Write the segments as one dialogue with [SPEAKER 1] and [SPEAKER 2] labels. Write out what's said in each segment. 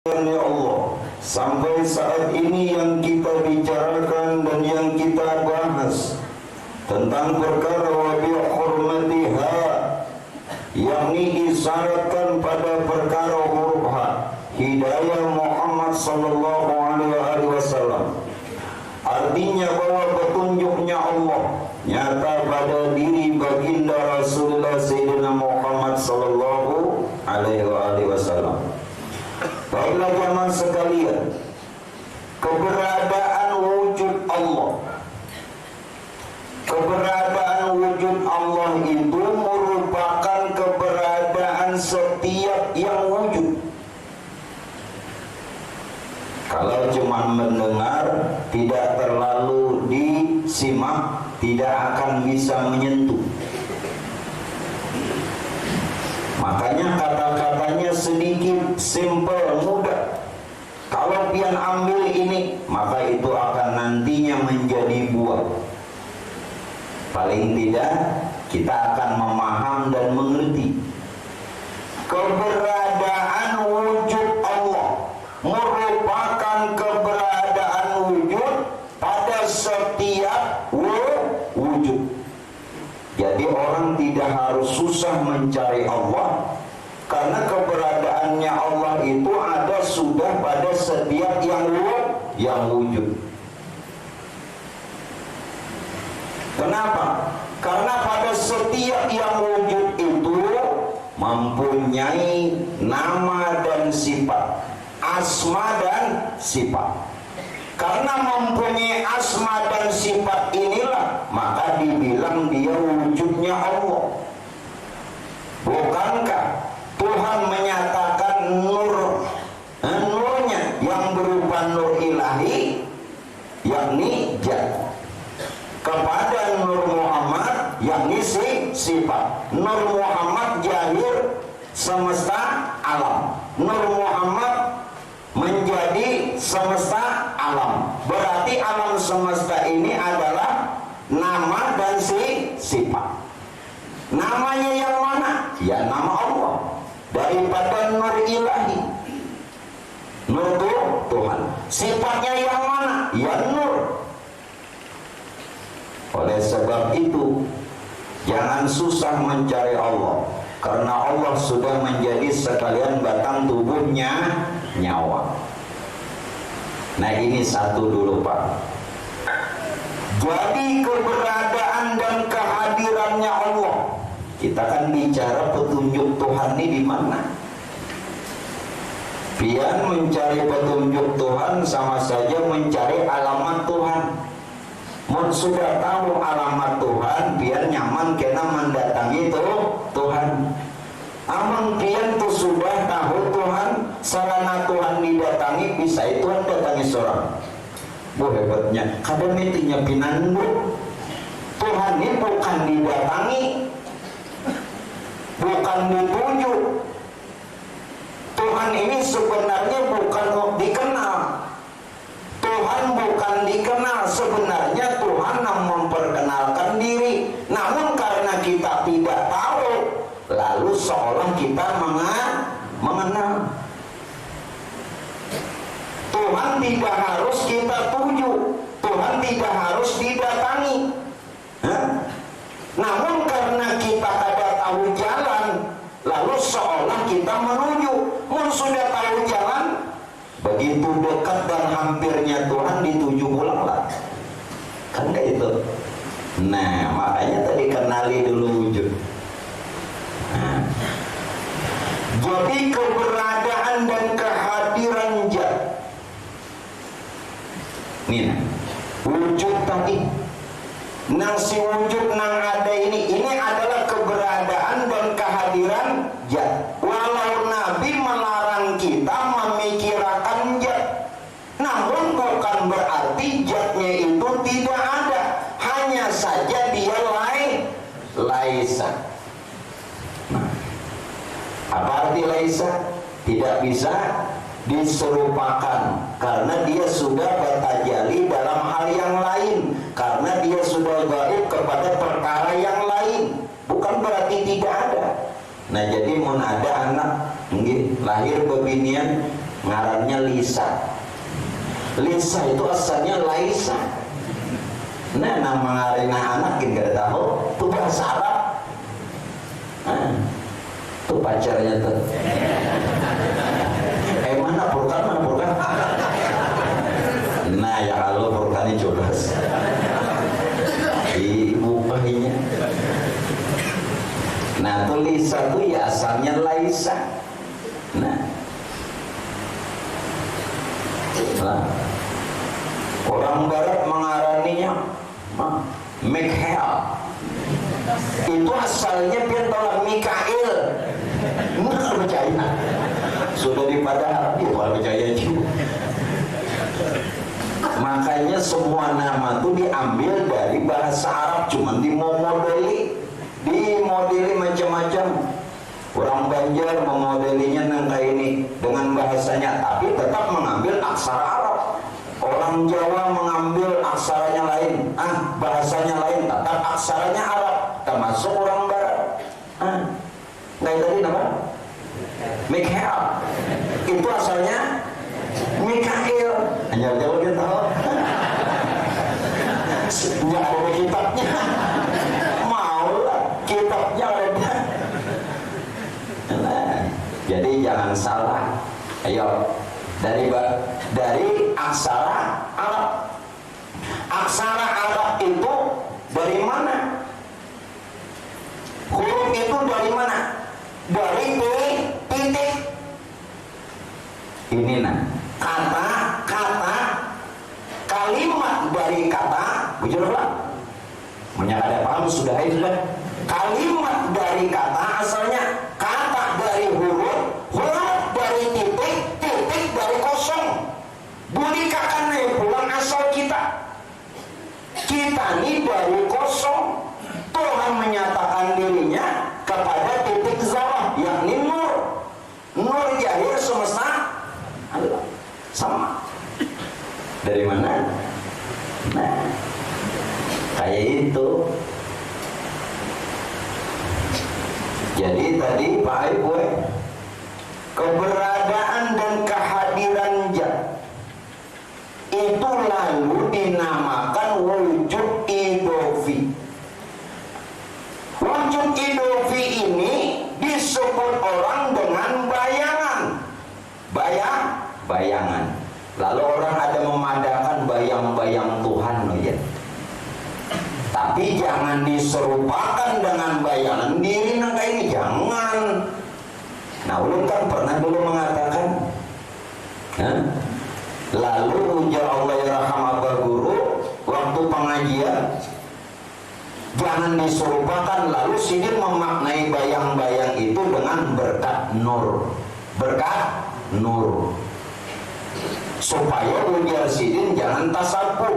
[SPEAKER 1] Ya Allah, sampai saat ini yang kita bicarakan dan yang kita bahas tentang perkara wabi hurmatiha, yakni isyaratkan pada perkara huruf H, hidayah Muhammad sallallahu alaihi wasallam. Artinya bahwa petunjuknya Allah nyata pada diri baginda Rasulullah Sayyidina Muhammad sallallahu alaihi wasallam. Baiklah jemaah sekalian, keberadaan wujud Allah, keberadaan wujud Allah itu merupakan keberadaan setiap yang wujud. Kalau cuma mendengar, tidak terlalu disimak, tidak akan bisa menyentuh. Makanya kata-katanya sedikit, simple, mudah. Kalau pian ambil ini, maka itu akan nantinya menjadi buah. Paling tidak, kita akan memaham dan mengerti. Keberadaan wujud Allah merupakan keberadaan wujud pada setiap wujud. Jadi orang tidak harus susah mencari Allah, karena keberadaannya Allah itu ada sudah pada setiap yang wujud. Kenapa? Karena pada setiap yang wujud itu mempunyai nama dan sifat, asma dan sifat. Karena mempunyai asma dan sifat inilah, maka dibilang dia wujudnya Allah. Bukankah Tuhan menyatakan nurnya yang berupa nur ilahi, yakni zat, kepada Nur Muhammad, yakni sifat. Nur Muhammad jahir semesta alam, Nur Muhammad menjadi semesta alam. Berarti alam semesta ini adalah nama dan sifat. Namanya yang mana? Ya nama Allah. Daripada nur ilahi, nur Tuhan. Sifatnya yang mana? Ya nur. Oleh sebab itu, jangan susah mencari Allah, karena Allah sudah menjadi sekalian batang tubuhnya, nyawa. Nah ini satu dulu Pak. Jadi keberadaan dan kehadirannya Allah. Kita kan bicara petunjuk Tuhan ini di mana? Pian mencari petunjuk Tuhan sama saja mencari alamat Tuhan. Mun sudah tahu alamat Tuhan, pian nyaman kena mendatangi Tuhan. Aman pian tuh sudah tahu Tuhan, sarana Tuhan didatangi, bisa itu Tuhan datangi seorang. Bu hebatnya, kadang mitinya pinandu. Tuhan ini bukan didatangi, bukan dituju. Tuhan ini sebenarnya bukan dikenal. Tuhan bukan dikenal, sebenarnya Tuhan memperkenalkan diri. Namun karena kita tidak tahu, lalu seolah kita mengenal. Tuhan tidak harus kita tuju, Tuhan tidak harus didatangi. Namun karena kita ada tahu jalan, lalu seolah kita menuju. Sudah tahu jalan, begitu dekat dan hampirnya Tuhan dituju pulang lah. Kan kayak itu. Nah makanya tadi kenali dulu wujud. Jadi keberadaan dan kehadiran zat ini wujud tadi, nang si wujud nang ada ini adalah keberadaan dan kehadiran zat. Walau Nabi melarang kita memikirkan zat, namun bukan berarti zatnya itu tidak ada, hanya saja dia laisa. Apa arti laisa? Tidak bisa diserupakan, karena dia sudah bertajali dalam hal yang lain, karena dia sudah gaib kepada perkara yang lain. Bukan berarti tidak ada. Nah jadi mun ada anak lahir bebinian ngarannya Lisa. Lisa itu asalnya Laisa. Nah, nama ngarina anak gak tahu, itu bahasa Arab. Tuh pacarnya tuh. Mana Furqan, mana Furqan? Nah, ya kalau Furqan ini jelas. Ibu bayinya. Nah, tuh Lisa tuh ya asalnya Laisa. Nah, orang barat mengaraninya Mikhail. Itu asalnya dia tolak Mikail. Nggak percaya. Sudah di padahal dia percaya juga. Makanya semua nama itu diambil dari bahasa Arab, cuman dimodeli macam-macam. Orang Banjar memodelinya nangka ini dengan bahasanya, tapi tetap mengambil aksara Arab. Orang Jawa mengambil aksaranya lain, bahasanya lain, tetap aksaranya Arab. Termasuk orang Barat. Kayak tadi nama Mikhail, itu asalnya Mikail. Hanya jauh dia tahu. Nggak ada kitabnya. Maulah kitabnya ada. Nah, jadi jangan salah. Ayo, dari aksara Arab. Aksara Arab itu dari mana? Huruf itu dari mana? Dari titik. Ini nah, kata, kalimat dari kata, bujurlah. Menyadari paham sudah. Kalimat dari kata asalnya, kata dari huruf dari titik dari kosong. Budi kakaknya pulang asal kita ini dari kosong. Tuhan menyatakan dirinya kepada titik zawah, yakni nur jahir semesta Allah. Sama. Dari mana? Nah, kayak itu. Jadi tadi Pak Ibu, keberadaan dan kehadiran Zat itu lalu dinamakan wujud idofi. Wujud idofi ini disebut orang dengan bayangan. Lalu orang ada memadakan bayang-bayang Tuhan, ya. Tapi jangan diserupakan dengan bayangan diri nangka ini, jangan. Nah, ulun kan pernah dulu mengatakan, lalu ujar Allah yarham abah guru waktu pengajian, jangan diserupakan. Lalu sidin memaknai bayang-bayang itu dengan berkat nur, supaya ujar sidin jangan tasabuh.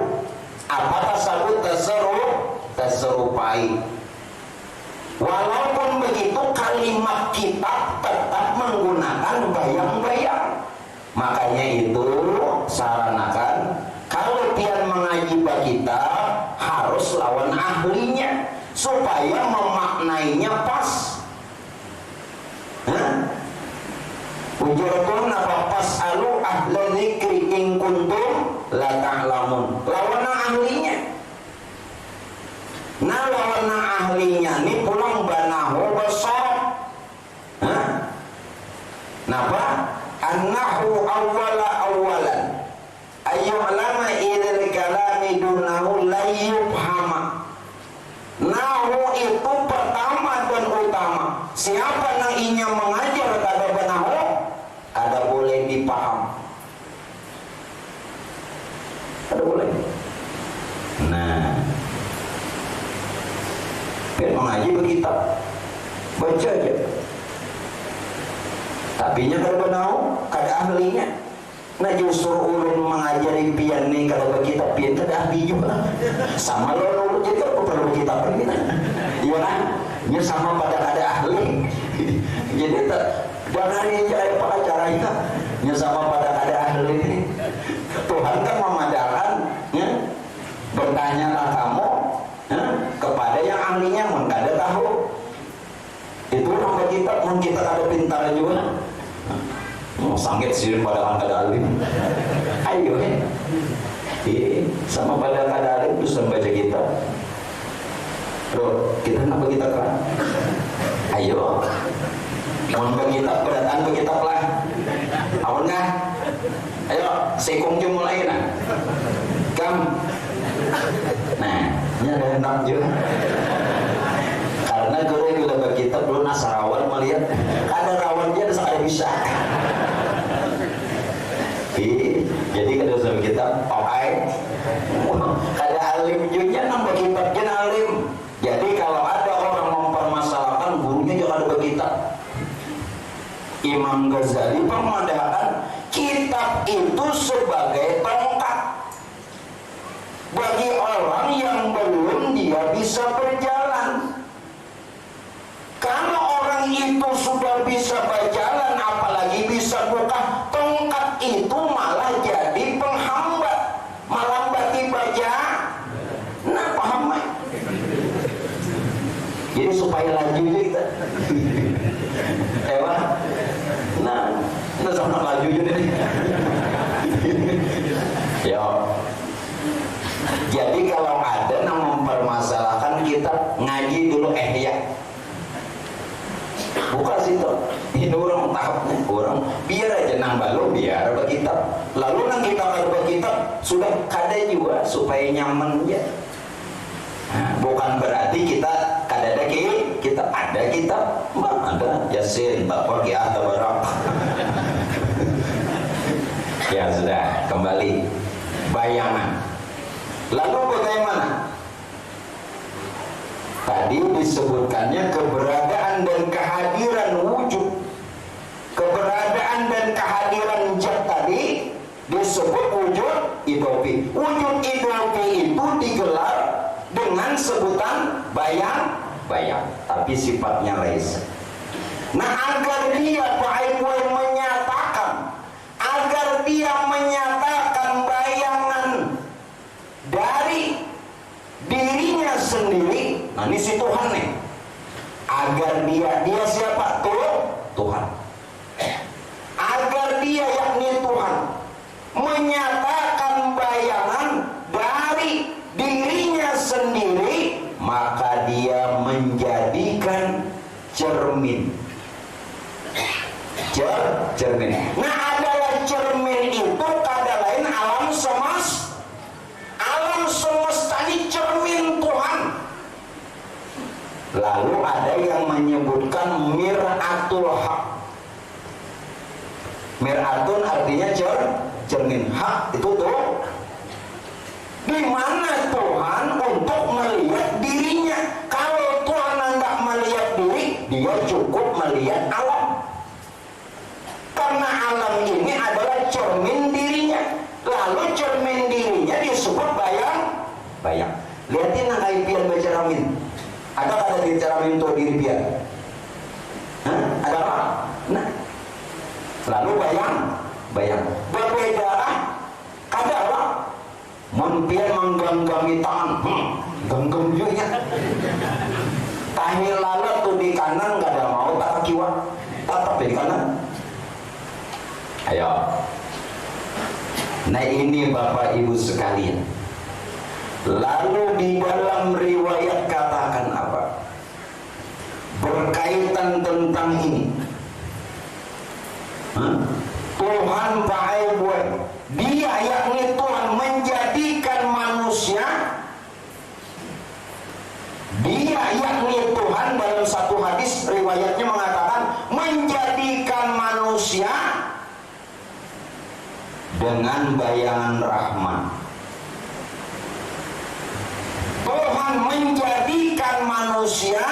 [SPEAKER 1] Apa tasabuh? Terserupai. Walaupun begitu, kalimat kita tetap menggunakan bayang-bayang. Makanya itu saranakan kalau pian mengaji kita harus lawan ahlinya supaya memaknainya pas. Ujarkan apa pas'alu ahla dzikri in kuntum la ta'lamun. Lawan ahlinya. Nah, lawan ahlinya ini pulang banahu besar. Napa? Annahu awalan ayyu'lama idil kalami dunahu la yufhama. Nahu itu pertama dan utama. Siapa yang inya mengajar kada banahu, kada boleh dipaham. Kada boleh. Nah, biar mengaji berkitab, baca aja. Tapi nya kada banahu, kada ahlinya. Nah, justru ulun mengajari pian nih kada berkitab, pian kada ahli juga. Sama lo ulun itu perlu kitab lagi. Iya kan? Nya sama pada kada ahli. Jadi jangan dicari pengacaranya. Nya sama pada kada ahli. Tuhan kan memadakan, ya. Bertanyalah kamu, ya, kepada yang ahlinya, mun kada tahu. Itu orang kitab, mun kita kada pintar juga. mau sangit sih padahal kada alim. Ayo sama pada kada alim terus membaca kitab. Bro, kita nak kita kan? Ayo, mau kitab berdatang kitab lah. Awal nggak? Ayo, sekong jom mulai nah. Kam. Nah, ini ada hendak juga. Karena guru yang udah berkitab belum nasarawan melihat ada rawan dia ada bisa. Jadi kada usah kitab, oke. Kada alim juga nambah kitab jen alim. Jadi kalau ada orang mempermasalahkan gurunya jangan ada berkitab. Imam Ghazali memandangkan kitab itu sebagai tongkat bagi orang yang belum dia bisa berjalan. Kalau orang itu sudah bisa berjalan, apalagi bisa buka, tongkat itu malah jadi penghambat, melambati baja. Nah, paham kan? Jadi supaya laju kita. Nah, kita sama laju juga nih. Ya. Jadi kalau ada yang mempermasalahkan kita ngaji dulu ya. Bukan situ. Ini orang tahapnya orang biar aja nang balu biar berkitab. Lalu nang kita kalau berkitab sudah kada juga supaya nyaman ya. Nah, bukan berarti kita kada ada kita ada kitab, ada Yasin, Al-Fatihah, Tabarak. Ya sudah, kembali bayangan. Lalu bagaimana? Tadi disebutkannya keberadaan dan kehadiran wujud. Keberadaan dan kehadiran zat tadi disebut wujud idopi. Wujud idopi itu digelar dengan sebutan bayang, tapi sifatnya laisa. Nah, agar dia menyatakan bayangan dari dirinya sendiri. Nah, ini si Tuhan nih. Agar dia siapa? Tuhan. Agar dia yakni Tuhan menyatakan bayangan dari dirinya sendiri, maka dia menjadikan cermin. Cermin. Nah, adalah cermin itu kada lain alam semesta. Alam semesta ini cermin Tuhan. Lalu ada yang menyebutkan mir'atul haq. Mir'atun artinya cermin. Hak itu tuh di mana Tuhan untuk melihat dirinya. Kalau Tuhan tidak melihat diri, dia cukup melihat alam. Karena alam ini adalah cermin dirinya. Lalu cermin dirinya disebut bayang. Lihatin nang pian baca ramin. Ada kata di cermin itu diri pian? Ada apa? Nah, lalu bayang. Berbeda kada apa? Mun pian menggenggami tangan, genggam juga. Tahi lalat tuh di kanan nggak ada mau tak kiwa, tetap di kanan. Ayo. Nah, ini Bapak Ibu sekalian. Lalu di dalam riwayat katakan apa? Berkaitan tentang ini. Tuhan pakai buat dia yakni Tuhan menjadikan manusia. Dia yakni Tuhan dalam satu hadis riwayatnya mengatakan menjadikan manusia dengan bayangan rahman. Tuhan menjadikan manusia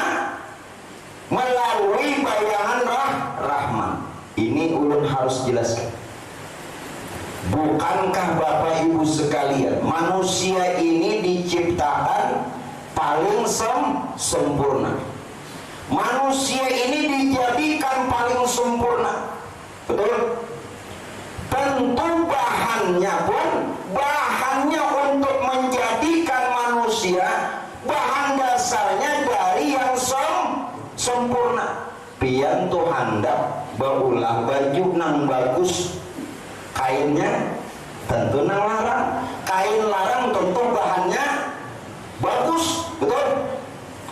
[SPEAKER 1] melalui bayangan rahman. Ini ulun harus jelaskan. Bukankah Bapak Ibu sekalian, manusia ini diciptakan paling sempurna. Manusia ini dijadikan paling sempurna. Betul? Tentu bahannya untuk menjadikan manusia, bahan dasarnya dari yang sempurna. Pian Tuhan baulah baju nang bagus, kainnya tentu nang larang. Kain larang tentu bahannya bagus, betul?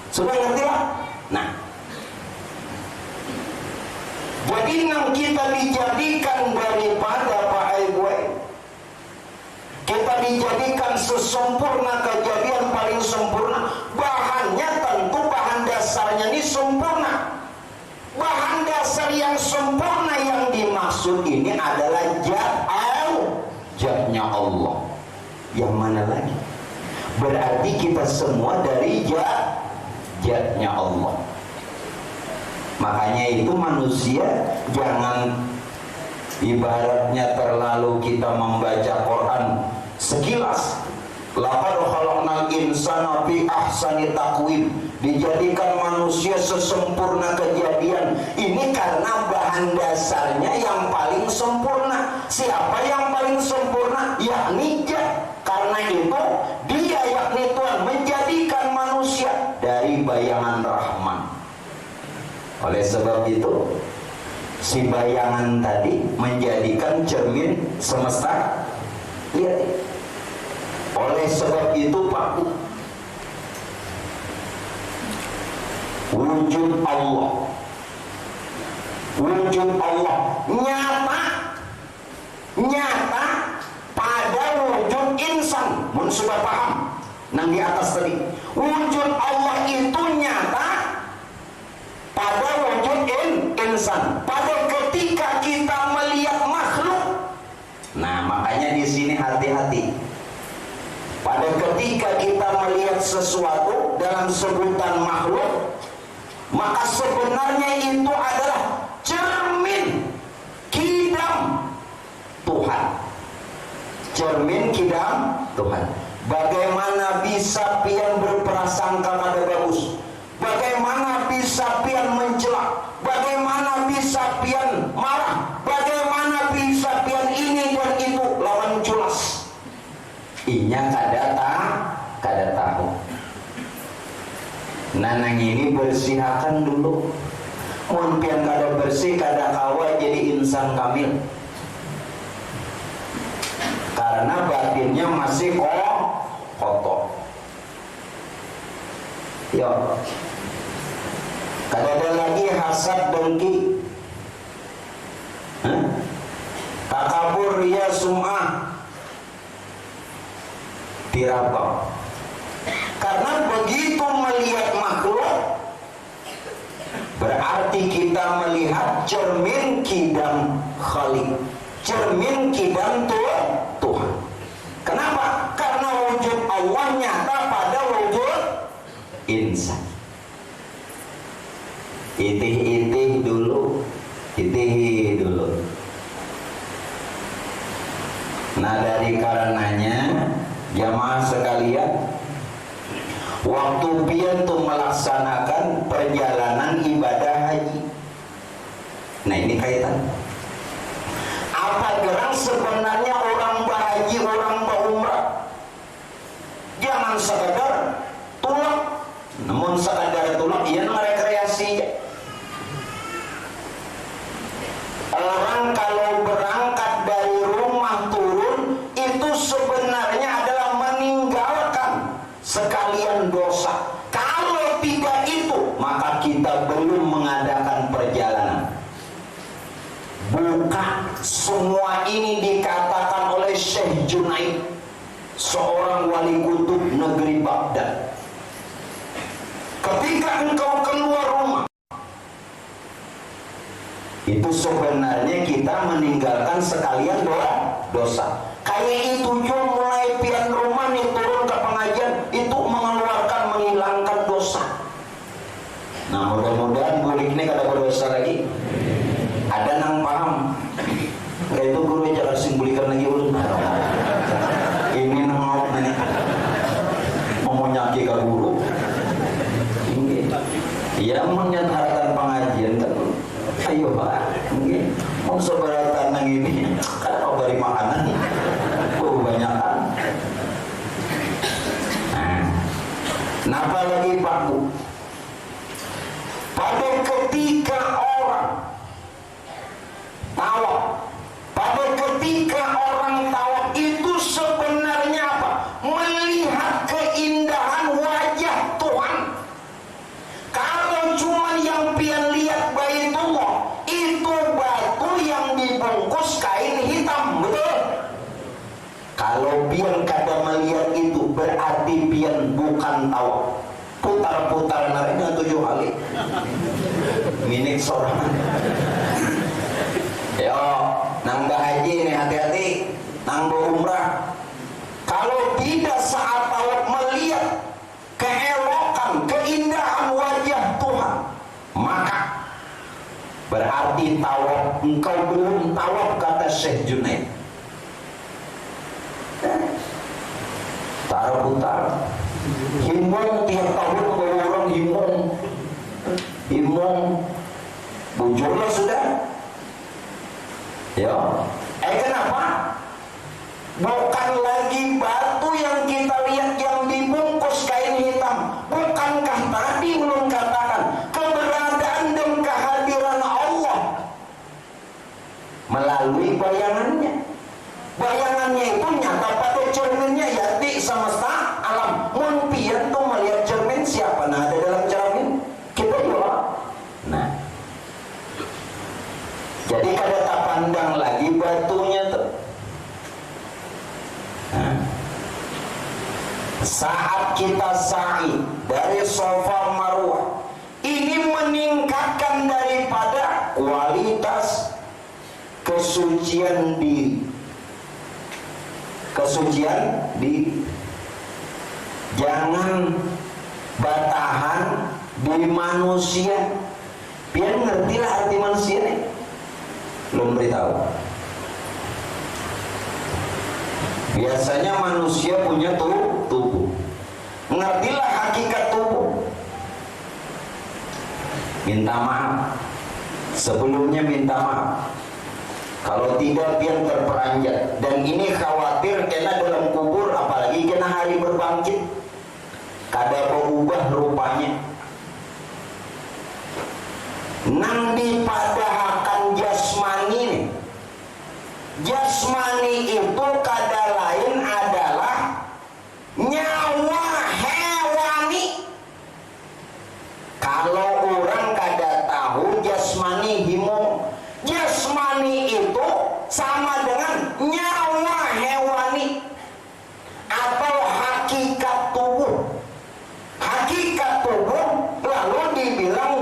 [SPEAKER 1] Sudah ngerti lah? Nah, jadi nang kita dijadikan daripada Pak gue, kita dijadikan sesempurna kejadian paling sempurna. Bahannya tentu bahan dasarnya ini sempurna. Bahan dasar yang sempurna yang dimaksud ini adalah zatnya Allah. Yang mana lagi? Berarti kita semua dari zatnya Allah. Makanya itu manusia jangan ibaratnya terlalu kita membaca Quran sekilas. Laqad khalaqnal insana fi ahsani taqwim. Dijadikan manusia sesempurna kejadian. Ini karena bahan dasarnya yang paling sempurna. Siapa yang paling sempurna? Yakni zat. Karena itu dia yakni Tuhan menjadikan manusia dari bayangan Rahman. Oleh sebab itu si bayangan tadi menjadikan cermin semesta. Lihat. Oleh sebab itu Pak, wujud Allah nyata pada wujud insan. Mun sudah paham nang di atas tadi, wujud Allah itu nyata pada wujud insan. Pada ketika kita melihat makhluk. Nah, makanya di sini hati-hati. Pada ketika kita melihat sesuatu dalam sebutan makhluk, maka sebenarnya itu adalah cermin kidam Tuhan. Cermin kidam Tuhan. Bagaimana bisa pian berprasangka pada bagus? Bagaimana bisa pian mencela? Bagaimana bisa pian marah? Bagaimana bisa pian ini dan itu lawan culas? Inya kada tahu. Nanang ini bersihakan dulu. Mun pian kada bersih kada kawa jadi insan kamil. Karena batinnya masih kotor. Yo. Kada ada lagi hasad dengki. Takabur riya sum'ah. Diraba. Karena begitu melihat makhluk berarti kita melihat cermin kidam Khalik, cermin kidam Tuhan. Kenapa? Karena wujud Allah nyata pada wujud insan. Itih dulu. Nah, dari karenanya jamaah sekalian, waktu pian tuh melaksanakan perjalanan ibadah haji. Nah, ini kaitan. Apa gerang sebenarnya orang berhaji, orang berumrah? Jangan sekadar tulak. Namun sekadar tulak, ia rekreasi. Orang kalau berangkat dari rumah turun itu sebenarnya adalah meninggalkan sekalian dosa. Kalau tidak itu, maka kita belum mengadakan perjalanan. Bukan semua ini dikatakan oleh Syekh Junaid, seorang wali kutub negeri Baghdad. Ketika engkau keluar rumah, itu sebenarnya kita meninggalkan sekalian dosa. Kayak itu juga mulai pian rumah nih turun ke pengajian, itu menghilangkan dosa. Nah, mudah-mudahan bulik ini kada berdosa lagi. Ada nang paham? Kayak itu guru jangan simbulikan lagi ulun. Ini nang mau nih. Mau nyaki ke guru. Ini. Ya menyatakan pengajian kan. Ayo Pak, mungkin mau seberatan nang ini. Kada mau beri makanan. Kebanyakan. Nah, apalagi Pak Bu? Pada ketika orang berarti pian bukan tawaf. Putar-putar narenya 7 kali. Minik sorangan. Yo, nang haji nih hati-hati, nang umrah. Kalau tidak saat tawaf melihat keelokan, keindahan wajah Tuhan, maka berarti tawaf engkau belum tawaf, kata Syekh Junaid. Putar-putar, himbong tiap tahun bawa orang himbong, bujurlah sudah. Ya, kenapa? Bukan lagi batu yang kita lihat yang dibungkus kain hitam. Bukankah tadi belum katakan keberadaan dan kehadiran Allah melalui bayangannya? Bayangannya itu nyata pada cerminnya, yaitu semesta alam. Mungkin tuh melihat cermin, siapa nah ada dalam cermin? Kita juga. Nah, jadi kada tak pandang lagi batunya tuh. Nah, saat kita sa'i dari Safa Marwah, ini meningkatkan daripada kualitas kesucian diri. Kesucian diri. Jangan batahan di manusia. Biar ngertilah arti manusia nih. Belum beritahu. Biasanya manusia punya tubuh. Ngertilah hakikat tubuh. Minta maaf. Sebelumnya minta maaf. Kalau tidak biar terperanjat. Dan ini khawatir kena dalam kubur, apalagi kena hari berbangkit, kada berubah rupanya. Nang dipadahakan jasmani nih. Jasmani itu kada lain adalah nyawa hewani. Kalau orang kada tahu jasmani himo, jasmani itu sama dengan nyawa hewani atau hakikat tubuh. Hakikat tubuh lalu dibilang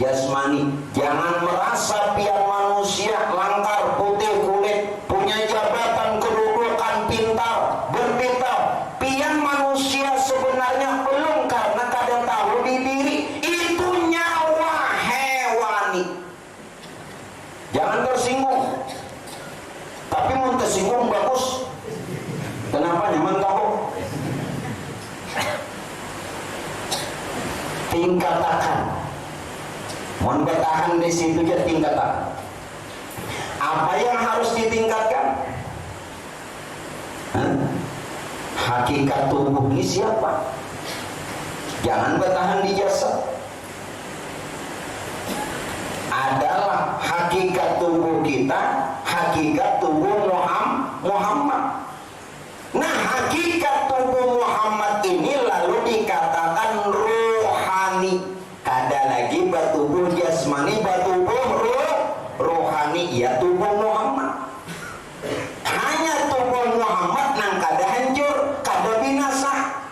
[SPEAKER 1] jasmani. Jangan merasa pian manusia langkar, putih kulit, punya jabatan, kedudukan, pintar, berpintar. Pian manusia sebenarnya belum, karena kadang tahu di diri itu nyawa hewani. Jangan tersinggung. Tapi mau tersinggung bagus. Kenapa nyaman tahu? Tingkatakan. Mohon bertahan di situ aja, tingkatan. Apa yang harus ditingkatkan? Hakikat tubuh ini siapa? Jangan bertahan di jasad. Adalah hakikat tubuh kita, hakikat tubuh Muhammad. Nah, hakikat tubuh Muhammad ini lalu dikatakan rohani. Kada lagi bertubuh jasmani, bertubuh rohani, ya tubuh Muhammad. Hanya tubuh Muhammad nang kada hancur, kada binasa,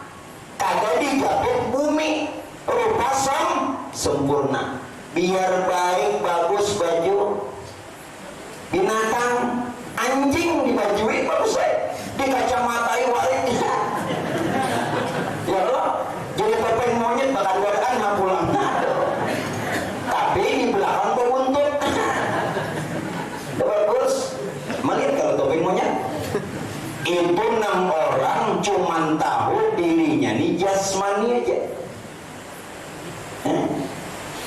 [SPEAKER 1] kada digabut bumi, rupa sempurna. Biar baik bagus baju binatang, anjing dibajui bagus baik, dikacamatai warik. Ya Allah, jadi topeng monyet bakal godaan nggak pulang. Tapi di belakang berbuntut. Bagus. Melihat kalau topeng monyet. Itu 6 orang cuman tahu dirinya nih jasmani aja.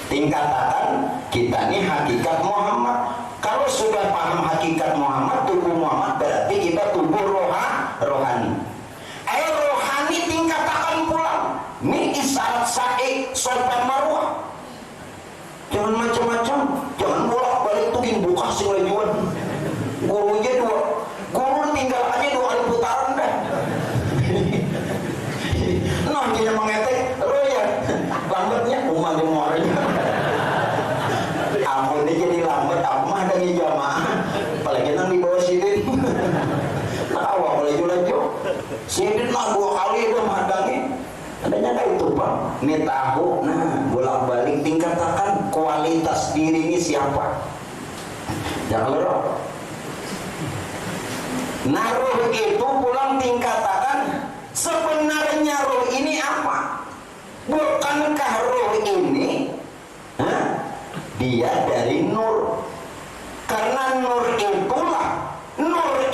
[SPEAKER 1] Tingkatan kita nih hakikat Muhammad. Kalau sudah paham hakikat Muhammad, tubuh Muhammad, berarti kita tubuh rohani. Rohani tingkatakan pulang. Ini isyarat sa'i Safa Marwah. Jangan macam-macam. Jangan bolak-balik tuh buka sing lajuan. Gurunya 2. Guru tinggalannya 2 kali putaran dah. Nah, dia mengetek. Lo ya, lambatnya umah gemuarnya. Ampun, ini jadi lambat. Aku mah ada di jamaah. Apalagi nang di bawah sidin. Awak laju-laju. Sidin mah 2 kali itu mah. ini tahu. Nah, bolak-balik tingkatkan kualitas diri ini siapa. Jangan lupa. Nah, ruh itu pulang tingkatkan sebenarnya ruh ini apa? Bukankah ruh ini dia dari nur? Karena nur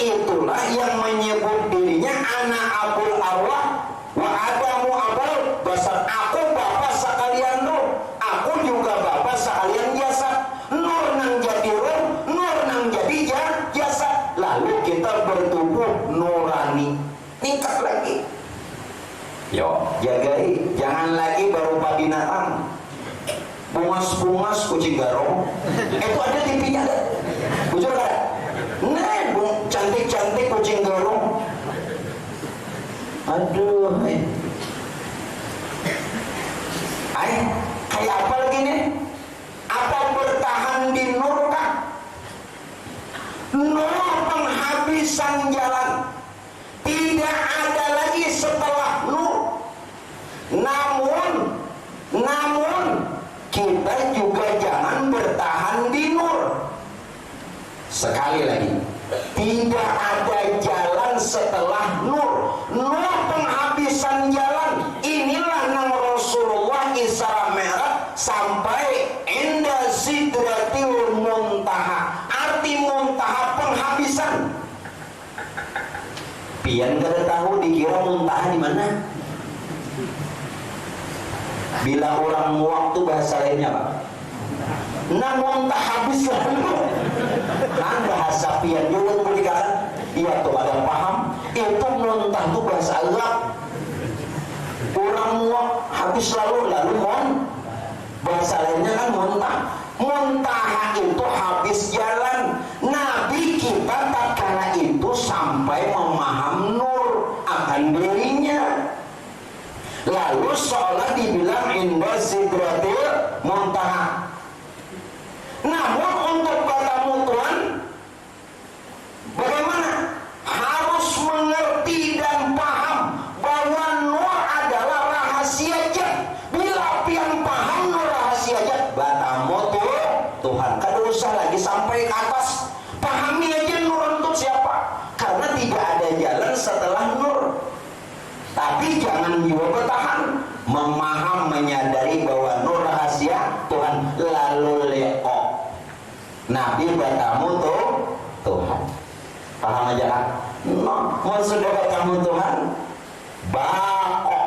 [SPEAKER 1] itulah yang menyebut dirinya ana abul arwah wa adamu abul basar. Aku bapak sekalian ruh, aku juga bapak sekalian jasad. Nur nang jadi ruh, nur nang jadi jasad. Lalu kita bertubuh nurani. Tingkat lagi. Yo, jagai, jangan lagi berupa binatang. Bungas-bungas kucing garong. Itu ada TV-nya ada. Bujur kan? Nah, cantik-cantik kucing garong. Aduh, kayak apa lagi nih? Apa bertahan di nur kah? Nur penghabisan jalan. Tidak ada lagi setelah nur. Namun kita juga jangan bertahan di nur. Sekali lagi, tidak ada jalan setelah nur. Nur penghabisan jalan. Inilah nang Rasulullah Isra Mi'raj sampai inda sidratil muntaha. Arti muntaha penghabisan. Pian gak tahu dikira muntaha di mana? Bila orang muak tuh bahasa lainnya Pak. Namun tak habis lalu. Kan bahasa pian juga tuh dikatakan. Iya tuh ada paham. Itu muntah tuh bahasa Arab. Orang muak habis lalu bahasa lainnya kan muntah. Muntaha itu habis jalan. Nabi kita tak kala itu sampai memaham nur akan dirinya. Lalu seolah dibilang indah sidratil muntaha. Namun untuk katamu Tuhan, bagaimana? Harus mengerti dan paham bahwa nur adalah rahasia jat. Bila pian paham nur rahasia jat, batamu Tuhan. Kada usah lagi sampai ke atas. Pahami aja nur untuk siapa? Karena tidak ada jalan setelah nur. Tapi jangan juga bertahan, memaham, menyadari bahwa nur rahasia Tuhan. Lalu leo Nabi bertamu Tuhan. Paham aja kan? Mau sudah bertamu Tuhan, bako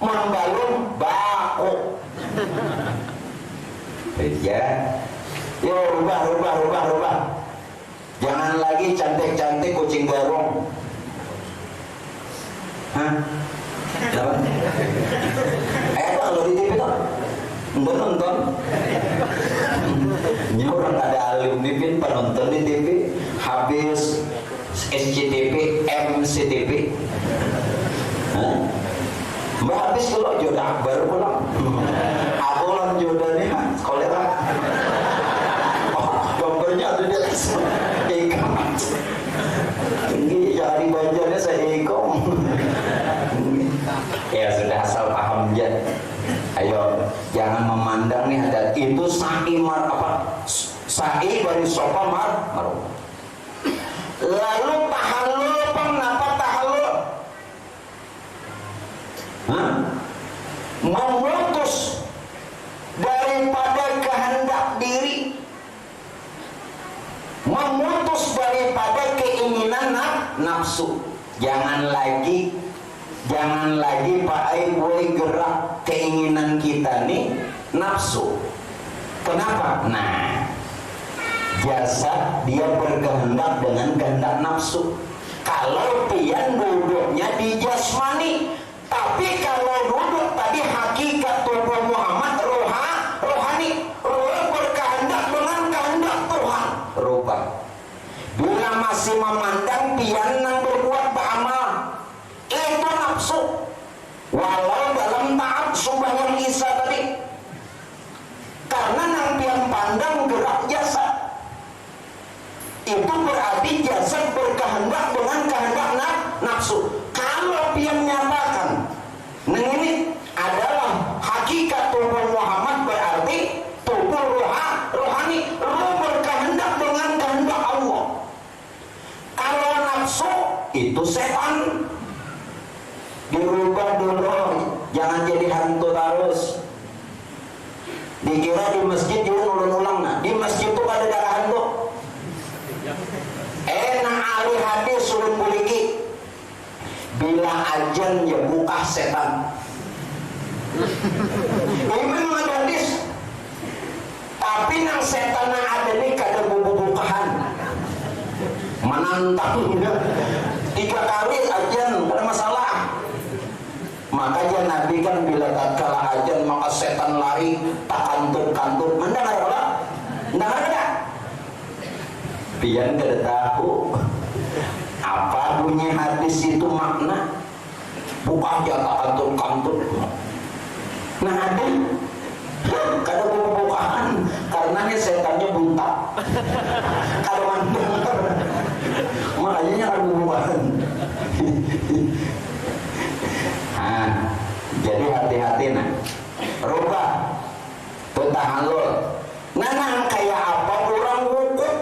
[SPEAKER 1] membalum bako. Ya, yo rubah. Jangan lagi cantik-cantik kucing garong. Hah? Kenapa? Kalau di TV tuh nonton. Ini orang ada alim TV, penonton di TV, habis SCTV, MCTV. Mbak habis kalau jodoh baru pulang. Aku lang jodoh nih, kolera. Gambarnya ada di atas. Ini cari banjarnya saya ikom. Ya sudah, asal paham aja. Ayo, jangan memandang nih ada itu sa'i bari sopa maruf. Lalu tahallul, kenapa tahallul? Memutus daripada kehendak diri, memutus daripada keinginan nafsu. Jangan lagi Pak Ai boleh gerak keinginan kita nih nafsu. Kenapa? Nah, jasad dia berkehendak dengan kehendak nafsu. Kalau pian duduknya di jasmani, tapi kalau duduk tadi hakikat tubuh Muhammad rohani, roh berkehendak dengan kehendak Tuhan. Rubah. Bila masih memandang pian yang berbuat beramal, itu nafsu. Walau dalam taat sembahyang Isya tadi, karena nang pian pandang gerak jasad, itu berarti jasad berkehendak dengan kehendak nafsu. Kalau pian nyatakan, nah ini adalah nafsu itu setan. Dirubah dulu, jangan jadi hantu terus. Dikira di masjid dia ulang-ulang, nah di masjid itu ada darah hantu. Enak ahli hadis suruh kuliki, bila ajan ya buka setan. Ini memang hadis, tapi nang setan yang ada ini kada bubukahan, menantangnya 3 kali ajan ada masalah. Makanya Nabi kan bila tatkala ajan maka setan lari tak kantuk-kantuk. Mendengar apa? Mendengar tidak? Pian tidak tahu apa bunyi hadis itu makna. Bukan aja tak kantuk-kantuk. Nah ada kada bubukahan karenanya setannya buntak. Kada mendengar. Makanya kada bubukahan. Nah, jadi hati-hati nah. Rubah tahalul. Nah, kayak apa orang wukuf?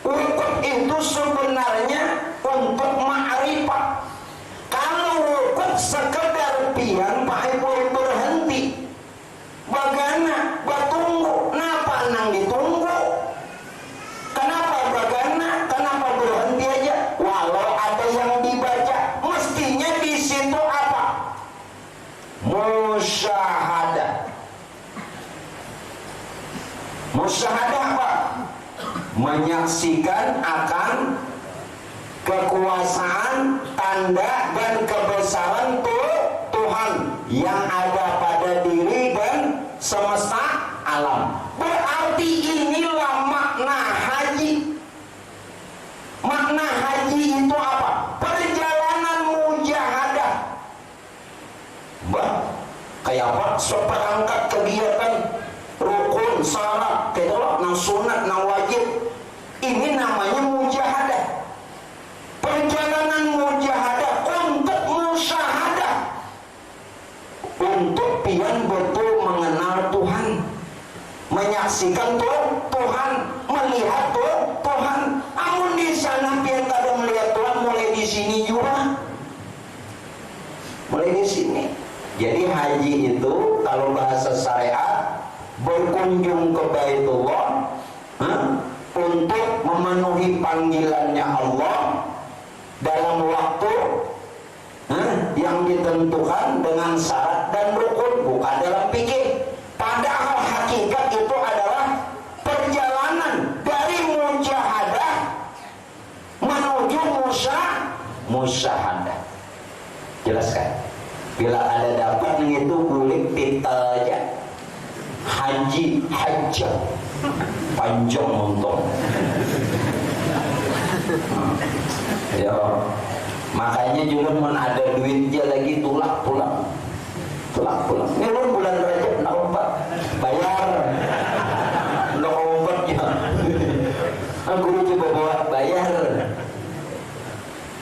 [SPEAKER 1] Wukuf itu sebenarnya untuk ma'rifat. Kalau wukuf sekedar pian Pak Ibu berhenti. Bagana batunggu. Napa nang ditunggu? Kenapa bagana? Kenapa berhenti aja? Walau ada yang dibaca, mestinya di situ apa? Musyahadah. Musyahadah apa? Menyaksikan akan kekuasaan, tanda dan kebesaran Tuhan yang ada pada diri dan semesta alam. Berarti inilah makna haji. Makna haji itu apa? Perjalanan mujahadah. Kayak apa? Seperangkat kegiatan rukun, syarat, kayak nang sunat, nang wajib. Ini namanya mujahadah. Perjalanan mujahadah untuk musyahadah, untuk pian betul mengenal Tuhan, menyaksikan Tuhan, melihat Tuhan. Amun di sana pian kada melihat Tuhan, mulai di sini juga. Mulai di sini. Jadi haji itu kalau bahasa syariat berkunjung ke Baitullah untuk memenuhi panggilannya Allah dalam waktu yang ditentukan dengan syarat dan rukun, bukan dalam pikir. Padahal hakikat itu adalah perjalanan dari mujahadah menuju musyahadah. Jelaskan? Bila ada dapat itu kulit titel aja. Haji, hajjah, panjang untung. Ya, makanya juga mun ada duitnya lagi tulak pulang. Ini bulan Rajab nak obat, bayar. Nak obat ya. Aku coba bawa bayar.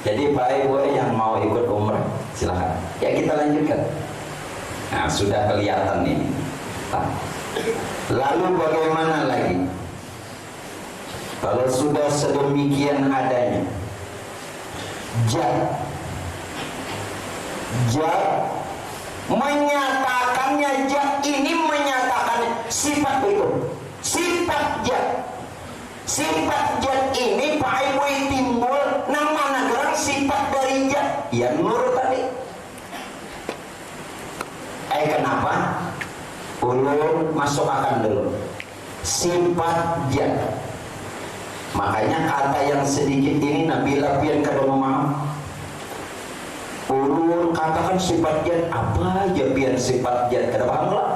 [SPEAKER 1] Jadi Pak Ibu yang mau ikut umrah silahkan. Ya kita lanjutkan. Nah sudah kelihatan nih. Lalu bagaimana lagi? Kalau sudah sedemikian adanya, jad menyatakannya, jad ini menyatakan sifat itu, sifat jad. Sifat jad ini Pak Ibu timbul nang mana gerang sifat dari jad? Ya nur tadi. Kenapa? Ulun masuk akan dulu. Sifat jad. Makanya kata yang sedikit ini Nabila pian kada memaham. Ulun katakan sifat jad, apa aja pian sifat jad kada paham lah.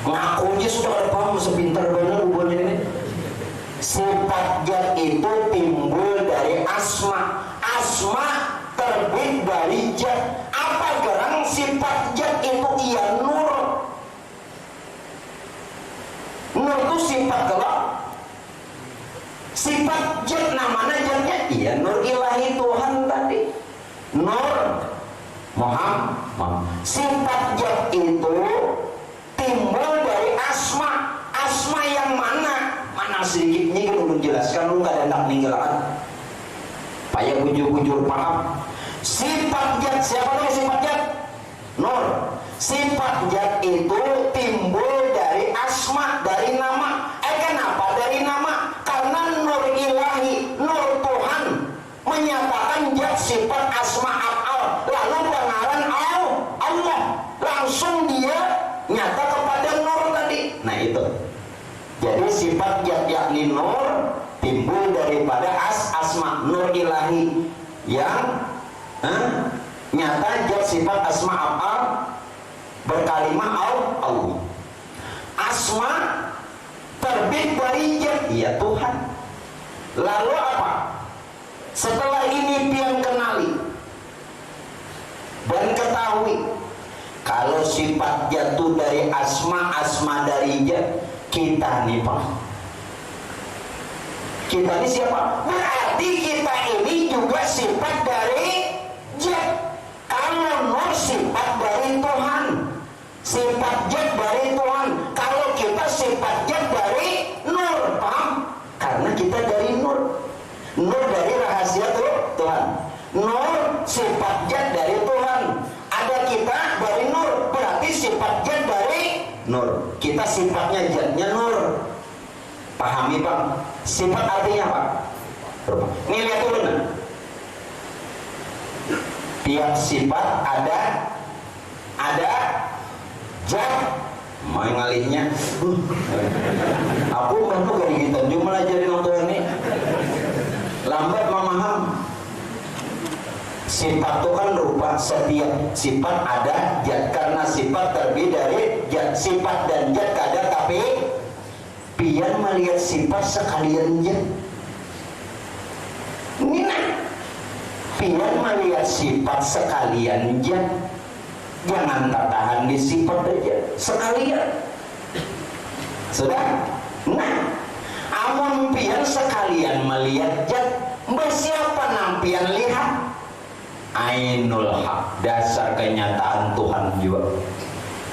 [SPEAKER 1] Ngakunya sudah kada paham, sepintar benar ubahnya ini. Sifat jad itu timbul dari asma. Asma terbit dari jad. Apa gerang sifat jad itu? Iya nur. Nur itu sifat gelap. Sifat jad namanya jadnya? Iya nur ilahi Tuhan tadi. Nur Muhammad. Sifat jad itu timbul dari asma. Asma yang mana? Mana sedikitnya kan udah jelaskan, lu gak ada nak meninggalkan. Payah bujur-bujur paham. Sifat zat, siapa lagi sifat zat? Nur. Sifat zat itu timbul dari asma, dari nama. Kenapa dari nama? Karena nur ilahi, nur Tuhan menyatakan zat sifat asma af'al, lalu pengaran Allah, langsung dia nyata kepada nur tadi. Nah itu. Jadi sifat zat yakni nur timbul daripada asma, nur ilahi yang nyata zat sifat asma af'al berkalimah Allah. Asma terbit dari zat, ya Tuhan. Lalu apa? Setelah ini pian kenali dan ketahui kalau sifat jatuh dari asma dari zat, kita nih Pak. Kita ini siapa? Berarti kita ini juga sifat dari zat. Kalau nur sifat dari Tuhan, sifat zat dari Tuhan. Kalau kita sifat zat dari nur, paham? Karena kita dari nur. Nur dari rahasia Tuhan. Nur sifat zat dari Tuhan. Ada kita dari nur, berarti sifat zat dari nur. Kita sifatnya zatnya nur. Pahami Pak? Sifat artinya apa? Ini lihat dulu nah. Tiap sifat ada zat. Mau ngalihnya aku baru gak kita cuma ajarin orang ini lambat memaham. Sifat itu kan rupa, setiap sifat ada zat, karena sifat terdiri dari zat. Sifat dan zat ada, tapi pian melihat sifat sekalian zat. Nina pian melihat sifat sekalian zat. Jangan tahan di sifat aja sekalian. Sudah? Nah, amun pian sekalian melihat zat, siapa nampian lihat? Ainul haq, dasar kenyataan Tuhan juga.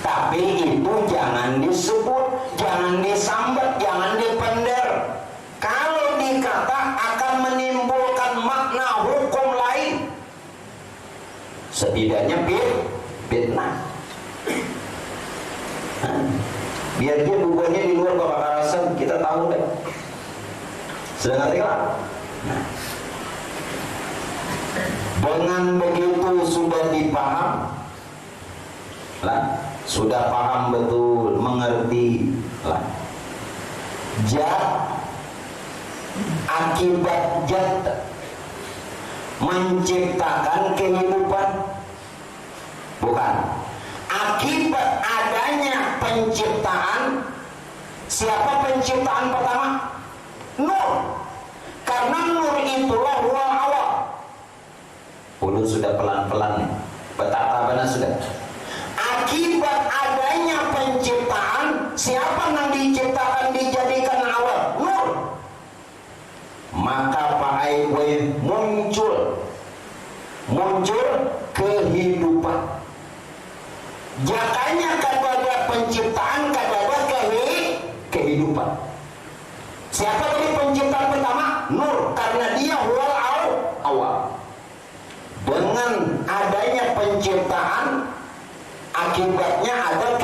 [SPEAKER 1] Tapi itu jangan disebut, jangan disambat, jangan dipender. Kalau dikata akan menimbulkan makna hukum lain. Setidaknya fitnah. Biar dia bukunya di luar Bapak Karasan, kita tahu deh. Sudah ngerti lah? Nah. Dengan begitu sudah dipaham lah, sudah paham betul, mengerti lah. Zat, akibat zat menciptakan kehidupan, bukan. Akibat adanya penciptaan, siapa penciptaan pertama? Nur. Karena nur itulah ruang awal. Ulu sudah pelan-pelan nih. Betapa benar sudah. Akibat adanya penciptaan, siapa yang diciptakan dijadikan awal? Nur. Maka Pak Aiboy muncul kehidupan. Jakanya kepada penciptaan, kepada kehidupan. Siapa tadi penciptaan pertama? Nur. Karena dia huwal awal. Dengan adanya penciptaan, akibatnya ada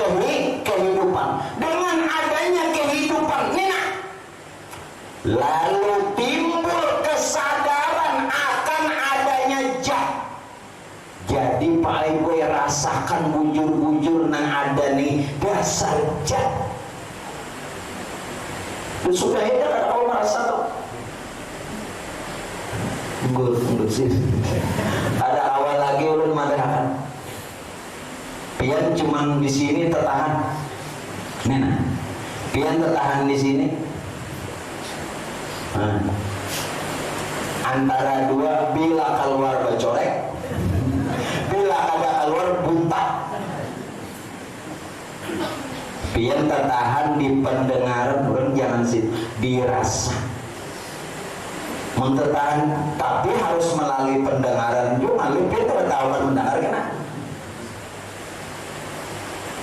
[SPEAKER 1] kehidupan. Dengan adanya kehidupan, Nina, lalu timbul kesadaran akan adanya zat. Jadi Pak Ibu rasakan bujur-bujur nang ada nih dasar zat. Sudah ada kalau merasa tuh. Gue sih. Ada awal lagi ulun madahakan. Pian cuman di sini tertahan. Nena, pian tertahan di sini. Antara dua, bila keluar bercorek, bila ada keluar buntak. Pian tertahan di pendengaran, orang jangan sih dirasa. Mentertahan, tapi harus melalui pendengaran juga. Lebih tertawa mendengar kena.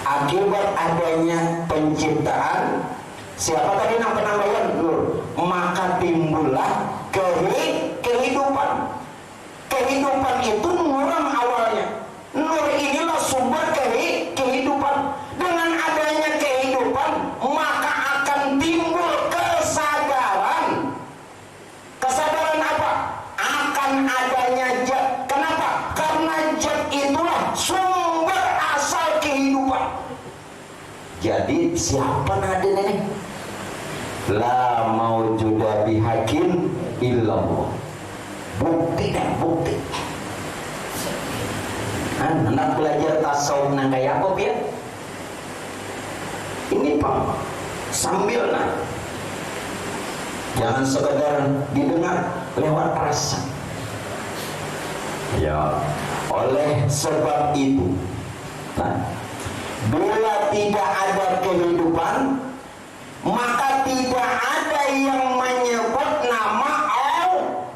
[SPEAKER 1] Akibat adanya penciptaan, siapa tadi yang penambahan? Nur. Maka timbullah kehidupan. adanya zat. Kenapa? Karena zat itulah sumber asal kehidupan. Jadi siapa naden ini? La maujuda bihakin illallah. Bukti dan bukti. Hendak belajar tasawuf nang kayak apa ya? Ini Pak, sambil nah. Jangan sekedar didengar lewat rasa. Ya, oleh sebab itu, nah, bila tidak ada kehidupan, maka tidak ada yang menyebut nama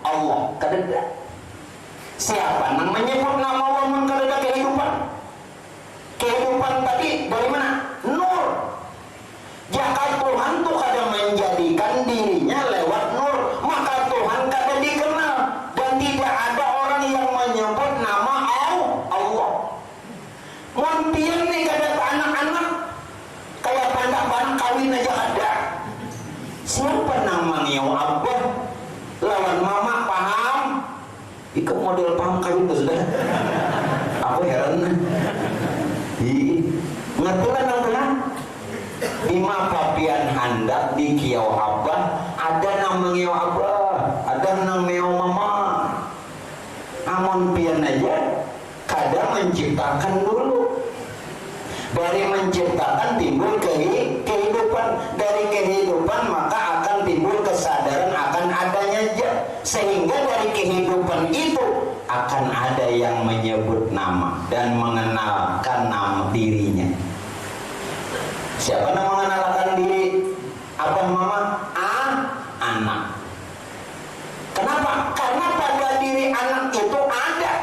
[SPEAKER 1] Allah. Kadeda. Siapa yang menyebut nama Allah kadeda kehidupan? Kehidupan tadi dari mana? Nur. Jika Tuhan tuh kadang menjadikan dirinya lewat nur, maka Tuhan kadang dikenal dan tidak ada orang yang menyebut nama Allah. Mungkin nih kadang anak-anak kayak banyak kawin aja ada. Siapa namanya Abah? Lawan mama paham? Ikut model paham kawin tuh sudah. Aku heran. Ngerti kan nang lima papian handak di kiau Abah ada namanya Abah, ada namanya mama. Amun pian aja kadang menciptakan dulu. Dari menciptakan timbul kehidupan. Dari kehidupan maka akan timbul kesadaran akan adanya zat. Sehingga dari kehidupan itu akan ada yang menyebut nama dan mengenalkan nama dirinya. Siapa yang mengenalkan diri? Abah mama? Anak. Kenapa? Karena pada diri anak itu ada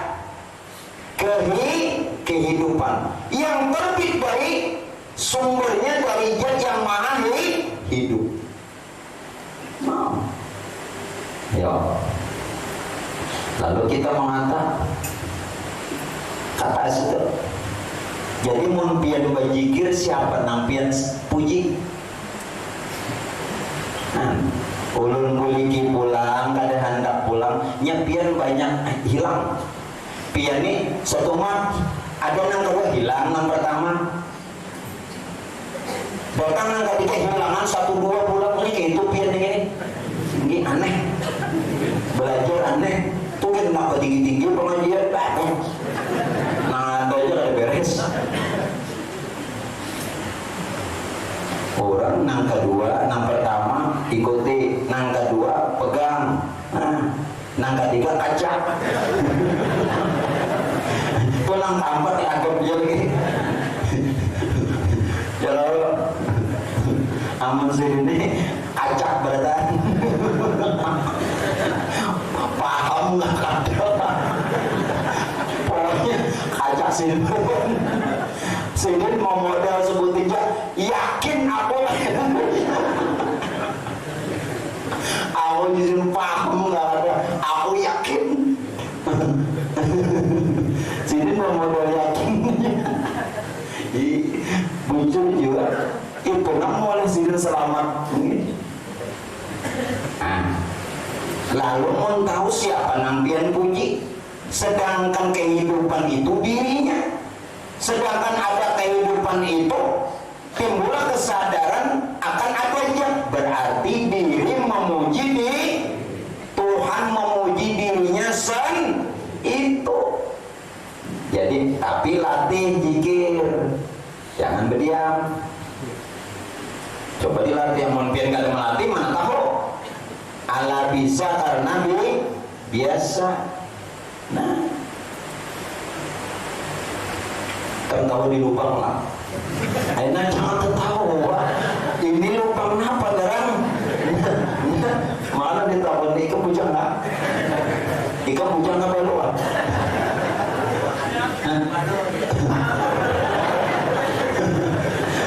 [SPEAKER 1] kehidupan yang terbit dari sumbernya dari zat yang maha hidup. Mau? Ya. Lalu kita mengatakan kata itu. Jadi mun pian bajikir siapa nang pian puji? Ulun buliki pulang, kada hendak pulang, nyepian banyak hilang. Pian nih satu mat, ada nang kedua hilang, nang pertama datang nang ketiga hilangan, satu dua pulang lagi itu pian ini aneh, belajar aneh, tuh kan kenapa tinggi pengajian banyak. Nah, itu aja ada beres. Orang nang kedua, nang pertama ikuti, nang kedua pegang, nang ketiga kaca. Itu nang keempat ya agak dia lagi. Kalau amun sini acak beratan. Paham nggak kada? Pokoknya kaca sini mau model sebut tiga yakin aku aku justru paham nggak ada aku yakin sini mau model yakin muncul juga itu nang oleh sini selamat lalu mau tahu siapa nampian puji sedangkan kehidupan itu dirinya. Sedangkan ada kehidupan itu timbullah kesadaran akan ada zat. Berarti diri memuji Tuhan memuji dirinya itu. Jadi tapi latih zikir, jangan berdiam. Coba dilatih, mun pian kada melatih mana tahu. Ala bisa karena biasa. Nah, kan tahu di lubang lah. Aina jangan ketawa. Ini lubang apa garang? Mana ditahu nih ikan bujang nggak? Ikan bujang nggak belok?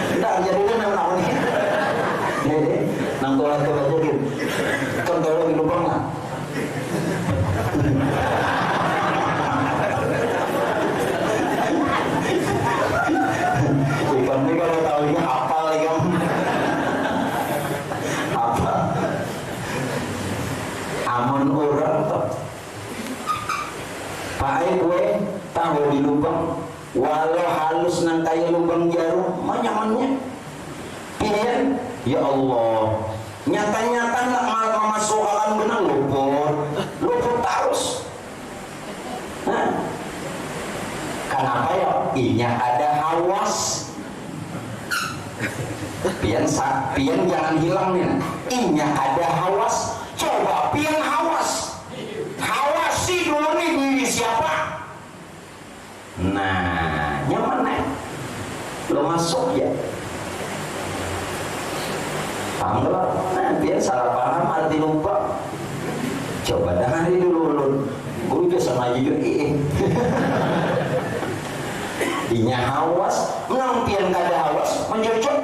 [SPEAKER 1] Tidak jadi kan nama nih. Jadi nang tolak jadi. Kan tahu di lubang lah. Kami kalau tahu ini hafal lagi apa? Amun orang tuh Pakai gue tahu di lubang, walau halus nang kayak lubang jarum, mah nyamannya. Pian, ya Allah, nyata-nyata nggak malah memasukkan benang luput terus. Nah, kenapa ya? Inya ada hawas. Pian jangan hilang nih. Inya ada hawas. Coba pian hawas. Hawasi dulu nih diri siapa? Nah, nyaman nih. Lo masuk ya. Paham gak? Nah, pian salah paham arti lupa. Coba dengar dulu lu. Gue juga sama aja juga. Inya hawas, menampian kada hawas, menjocok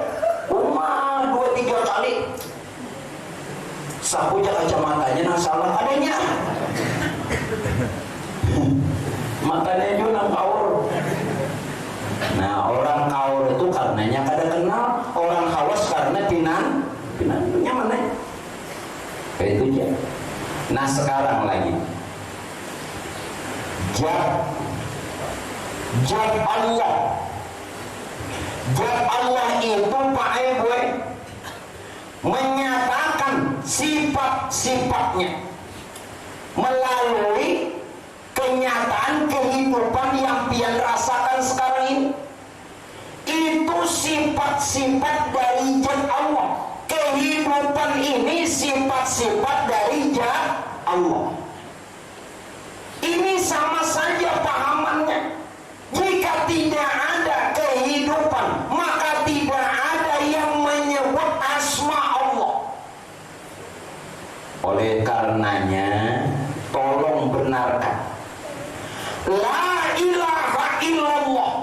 [SPEAKER 1] rumah 2-3 kali. Sapu kacamatanya nang salah adanya. Matanya juga nang kaur. Nah, orang kaur itu karenanya kada kenal, orang hawas karena pinannya mana? Kayak itu aja. Nah, sekarang lagi. Zat Allah itu Pak Gue menyatakan sifat-sifatnya melalui kenyataan kehidupan yang pian rasakan sekarang ini. Itu sifat-sifat dari zat Allah. Kehidupan ini sifat-sifat dari zat Allah. Ini sama saja pahamannya. Jika tidak ada kehidupan, maka tidak ada yang menyebut asma Allah. Oleh karenanya, tolong benarkan La ilaha illallah.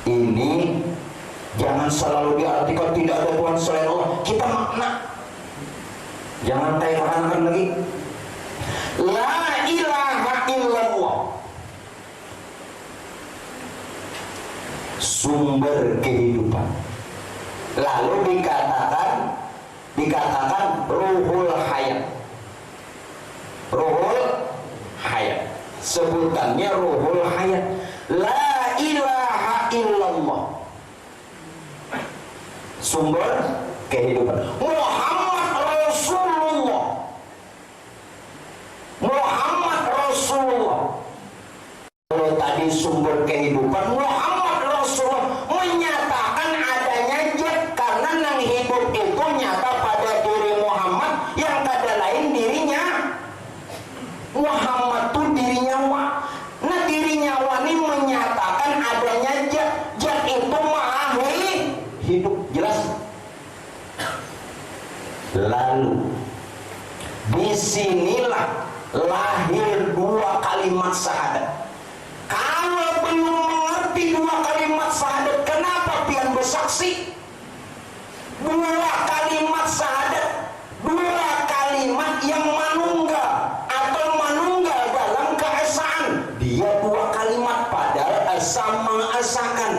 [SPEAKER 1] Ini jangan selalu diartikan tidak ada Tuhan selain Allah. Kita makna. Jangan kayak lagi. La ilaha illallah, sumber kehidupan. Lalu dikatakan ruhul hayat. Ruhul hayat. Sebutannya ruhul hayat. La ilaha illallah, sumber kehidupan. Muhammad Rasulullah. Muhammad Rasulullah. Kalau tadi sumber kehidupan, Muhammad Rasulullah menyatakan adanya zat, karena nang hidup itu nyata pada diri Muhammad yang kada lain dirinya. Muhammad tuh dirinya wa. Nah, dirinya wa ini menyatakan adanya zat. Zat itu maha hidup. Jelas? Lalu disinilah lahir 2 kalimat syahadat. Kalau belum mengerti 2 kalimat syahadat, kenapa pian bersaksi? 2 kalimat syahadat, 2 kalimat yang manunggal atau manunggal dalam keesaan. Dia 2 kalimat padahal esa mengesakan.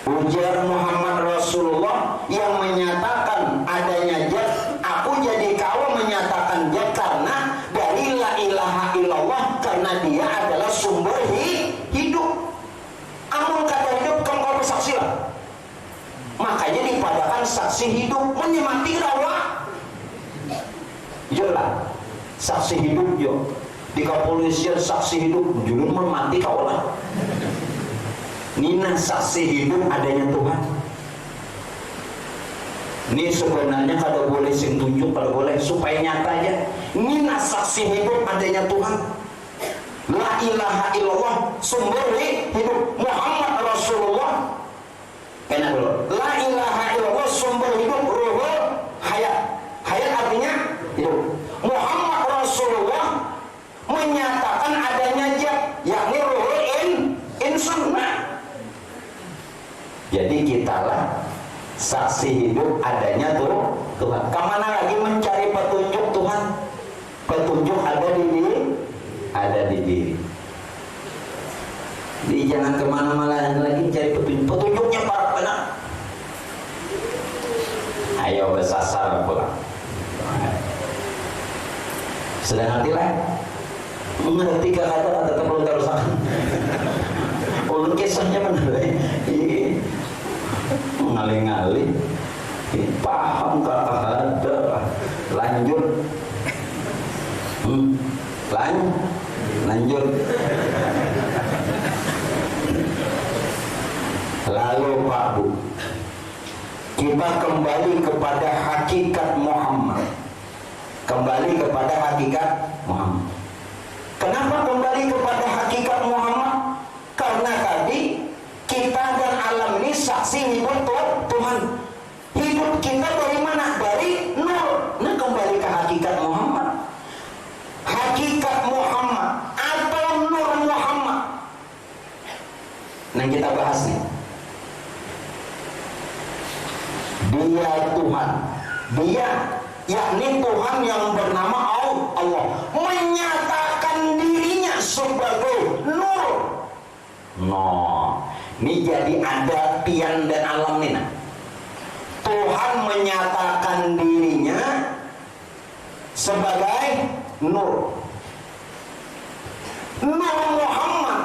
[SPEAKER 1] Ujar Muhammad Rasulullah yang menyatakan adanya zat, aku jadi kau menyatakan zat karena dari la ilaha illallah, karena dia adalah sumber hidup. Amun kata hidup kan kau bersaksi lah. Makanya dipadakan saksi hidup menyemati rawa. Jelas saksi hidup yo. Di kepolisian saksi hidup julun mati kau lah. Nina saksi hidup adanya Tuhan. Ini sebenarnya kalau boleh sing tunjuk, kalau boleh supaya nyata aja. Nina saksi hidup adanya Tuhan. La ilaha illallah, sumber hidup. Muhammad Rasulullah. Enak dulu. La ilaha illallah, sumber hidup. Ruhul hayat. Hayat artinya hidup. Muhammad Rasulullah menyatakan adanya zat, yakni ruhul insan. Jadi kitalah saksi hidup adanya Tuhan. Kemana lagi mencari petunjuk Tuhan? Petunjuk ada di diri. Jadi jangan kemana-mana lagi cari petunjuk. Petunjuknya para benar. Ayo bersasar pulang. Sedang hati lah mengerti kata tetap belum terusakan. Ulun kisahnya benar ngalih-ngalih paham kata ada lanjut lanjut. Lalu Pak Bu, kita kembali kepada hakikat Muhammad. Kembali kepada hakikat Muhammad. Kenapa kembali kepada hakikat Muhammad? Karena tadi kita dan alam ini saksi hidup Tuhan. Hidup kita dari mana? Dari nur. Nah, kembali ke hakikat Muhammad. Hakikat Muhammad atau nur Muhammad. Nah, kita bahas nih. Dia Tuhan. Dia yakni Tuhan yang bernama Allah menyatakan dirinya sebagai nur. Ini jadi ada pian dan alam nih. Tuhan menyatakan dirinya sebagai nur. Nur Muhammad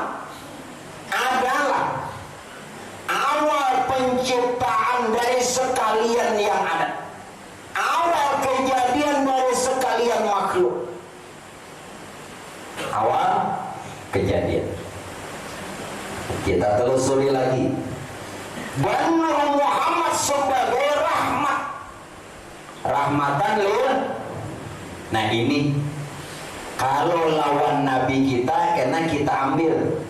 [SPEAKER 1] adalah awal penciptaan dari sekalian yang ada. Awal kejadian dari sekalian makhluk. Awal kejadian. Kita telusuri lagi. Dan Nur Muhammad sebagai rahmat. Rahmatan lil. Nah ini kalau lawan Nabi kita karena kita ambil.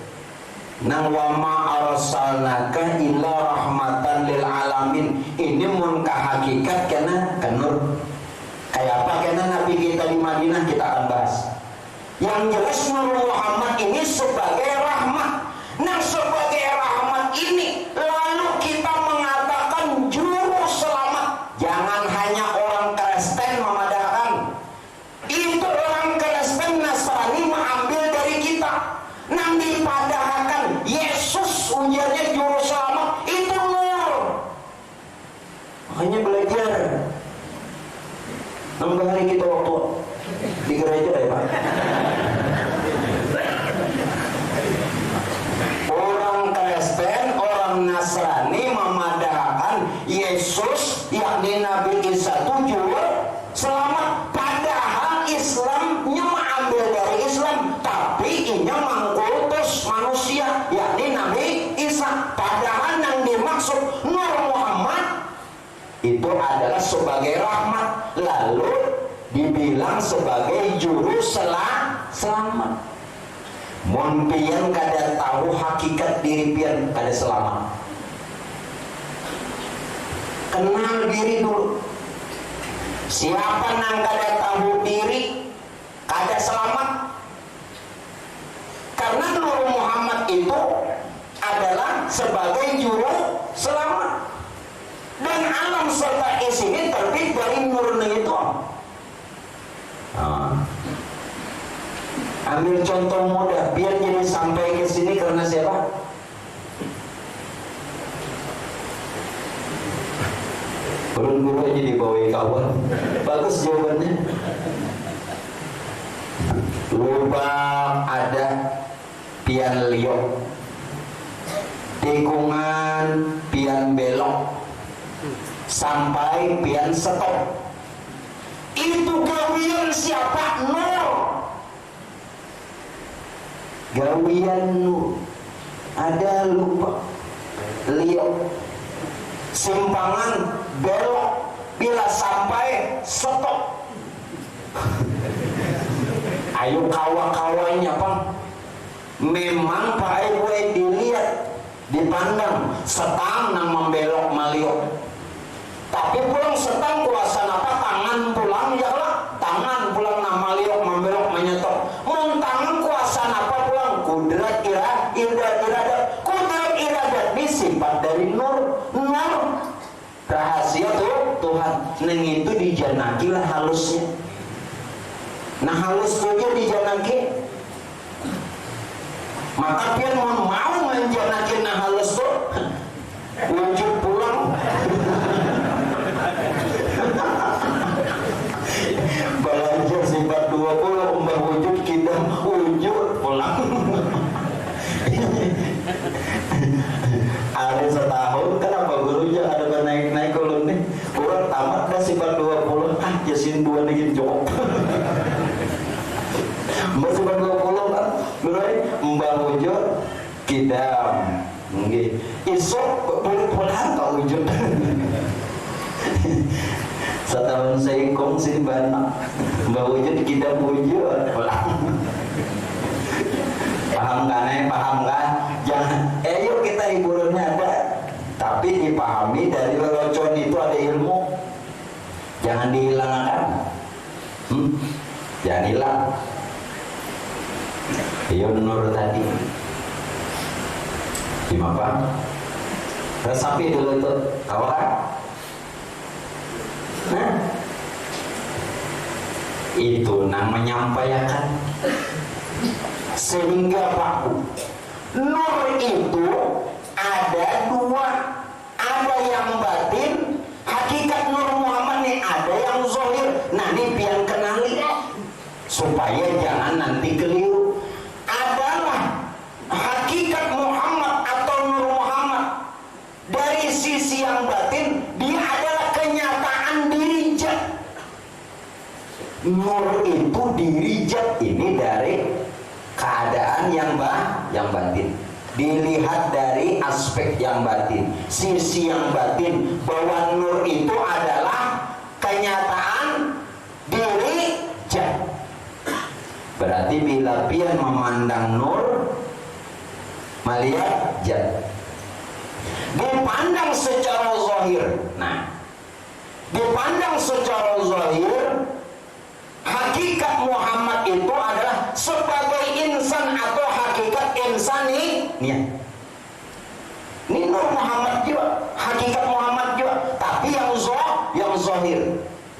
[SPEAKER 1] Nang wa ma arsalnaka illa rahmatan lil alamin. Ini mun ka hakikat kena kenur. Kayak apa kena Nabi kita di Madinah kita akan bahas. Yang jelas Nur Muhammad ini sebagai rahmat. Nah sebagai rahmat ini lalu kita mengatakan juru selamat. Jangan hanya orang Kristen memadahkan. Itu orang Kristen Nasrani mengambil dari kita. Nang dipadahkan Yesus ujarnya juru selamat. Itu nur. Makanya belajar. Nambah hari kita waktu di gereja ya Pak. Orang Kristen, orang Nasrani memadahkan Yesus yakni Nabi Isa itu juru selamat. Padahal Islamnya mengambil dari Islam, tapi inya mengkultus manusia yakni Nabi Isa. Padahal yang dimaksud Nur Muhammad itu adalah sebagai rahmat, lalu dibilang sebagai juru selamat. Mun pian kada tahu hakikat diri pian kada selamat. Kenal diri dulu. Siapa nang kada tahu diri kada selamat. Karena Nur Muhammad itu adalah sebagai juru selamat. Dan alam serta isinya terbit dari nurnya itu. Ambil contoh mudah biar jadi sampai ke sini karena siapa? Belum guru aja dibawain kawan. Bagus jawabannya. Lubang ada pian liok, tikungan pian belok, sampai pian stop. Itu gawian siapa? Nur. Gawian nur. Ada lupa liok, simpangan belok, bila sampai stop. Ayo kawa-kawanya Pak. Memang Pak Ibu dilihat, dipandang setang nang membelok maliok. Tapi pulang setang kuasa apa tangan pulang ya lah, tangan pulang nang maliok membelok menyetop. Mun tangan kuasa apa pulang kudrat iradat. Kudrat iradat ini sifat dari nur. Rahasia tuh Tuhan. Neng itu dijanaki lah halusnya. Nah halus saja dijanaki. Maka pian mau menjanaki nah halus tuh wujud pulang. Belajar sifat 20 Masih 20 kan mulai mbak wujud kidam nggih isuk boleh-bolehan tak wujud setahun seikong sih banyak mbak wujud kidam wujud paham kan jangan yuk kita hiburannya ada tapi dipahami dari lelucon itu ada ilmu, jangan dihilangkan. Jangan hilang. Iya nur tadi gimana? Resapi dulu tuh, tahu kan? Nah, itu namanya menyampaikan. Sehingga Pak, nur itu ada dua, ada yang batin, hakikat Nur Muhammad nih ada yang zahir. Nah ini biar kenali supaya jangan nanti keliru. Adalah hakikat Muhammad atau Nur Muhammad dari sisi yang batin, dia adalah kenyataan diri zat. Nur itu diri zat ini dari keadaan yang batin. Dilihat dari aspek yang batin, sisi yang batin, bahwa nur itu adalah kenyataan diri zat. Berarti bila pian memandang nur, melihat zat, dipandang secara zahir. Nah, dipandang secara zahir, hakikat Muhammad itu adalah sebagai insan atau hakikat insani. Ini Nur Muhammad juga, hakikat Muhammad juga, tapi yang zahir.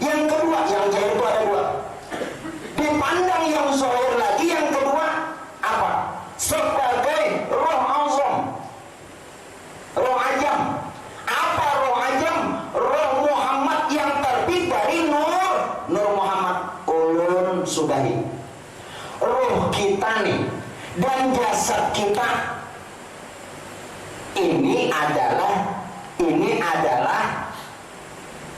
[SPEAKER 1] Yang kedua, yang zahir itu ada dua. Dipandang yang zahir lagi, yang kedua apa? Sebagai roh azam, roh ajam. Apa roh ajam? Roh Muhammad yang terbit dari Nur Muhammad. Ulun sudahi. Roh kita nih dan jasad kita ini adalah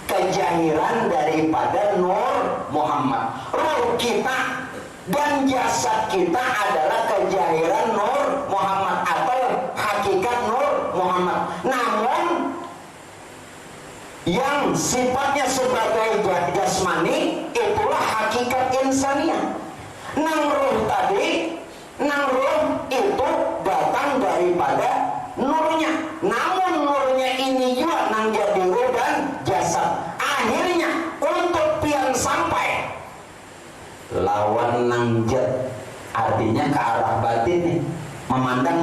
[SPEAKER 1] kejahiran daripada Nur Muhammad. Roh kita dan jasad kita adalah kejahiran Nur Muhammad atau hakikat Nur Muhammad. Namun yang sifatnya sebagai jasmani itulah hakikat insaniah. Nang roh tadi, nang roh itu datang daripada nurnya. Namun nurnya ini juga nang jadi roh dan jasad. Akhirnya untuk pian sampai lawan nang jat, artinya ke arah batin nih, memandang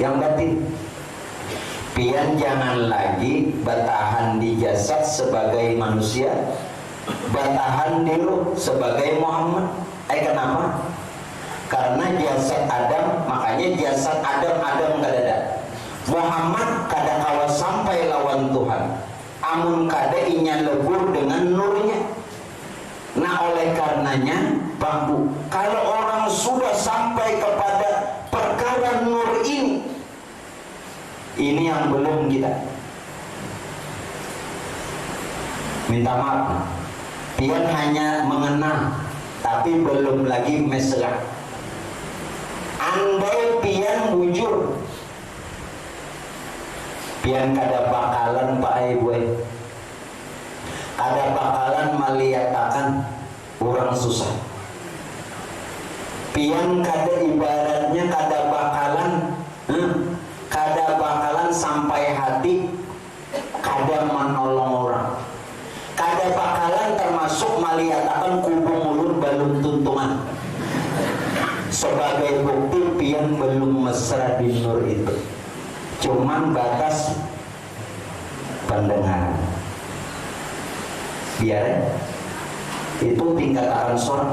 [SPEAKER 1] yang batin. Pian jangan lagi bertahan di jasad sebagai manusia, bertahan di ruh sebagai Muhammad. Kenapa? Karena jasad Adam, makanya jasad Adam gak ada. Muhammad kada kawa sampai lawan Tuhan, amun kada inya lebur dengan nurnya. Nah oleh karenanya Bambu, kalau orang sudah sampai kepada perkara nur ini yang belum kita minta maaf, pian hanya mengenal tapi belum lagi mesra. Andai pian bujur, pian kada bakalan Pak Ibu, kada bakalan melihatkan orang susah. Pian kada ibaratnya kada bakalan sampai hati kada menolong orang. Kada bakalan termasuk melihatkan kubung ulun balum tuntungan. Sebagai bukti pian belum mesra di nur itu. Cuman batas pendengaran. Biar itu tingkatan seorang.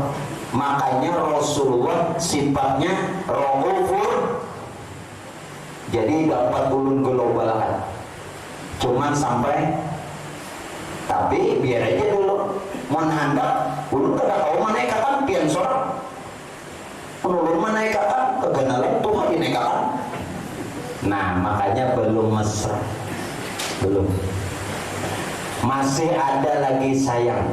[SPEAKER 1] Makanya Rasulullah sifatnya Raufur. Jadi dapat ulun global. Cuman sampai, tapi biar aja dulu. Mohon hendak ulun kada kau menaikkan pian seorang. Ulun menaikkan kegenalan Tuhan dinaikkan. Nah makanya belum mesra, belum. Masih ada lagi sayang.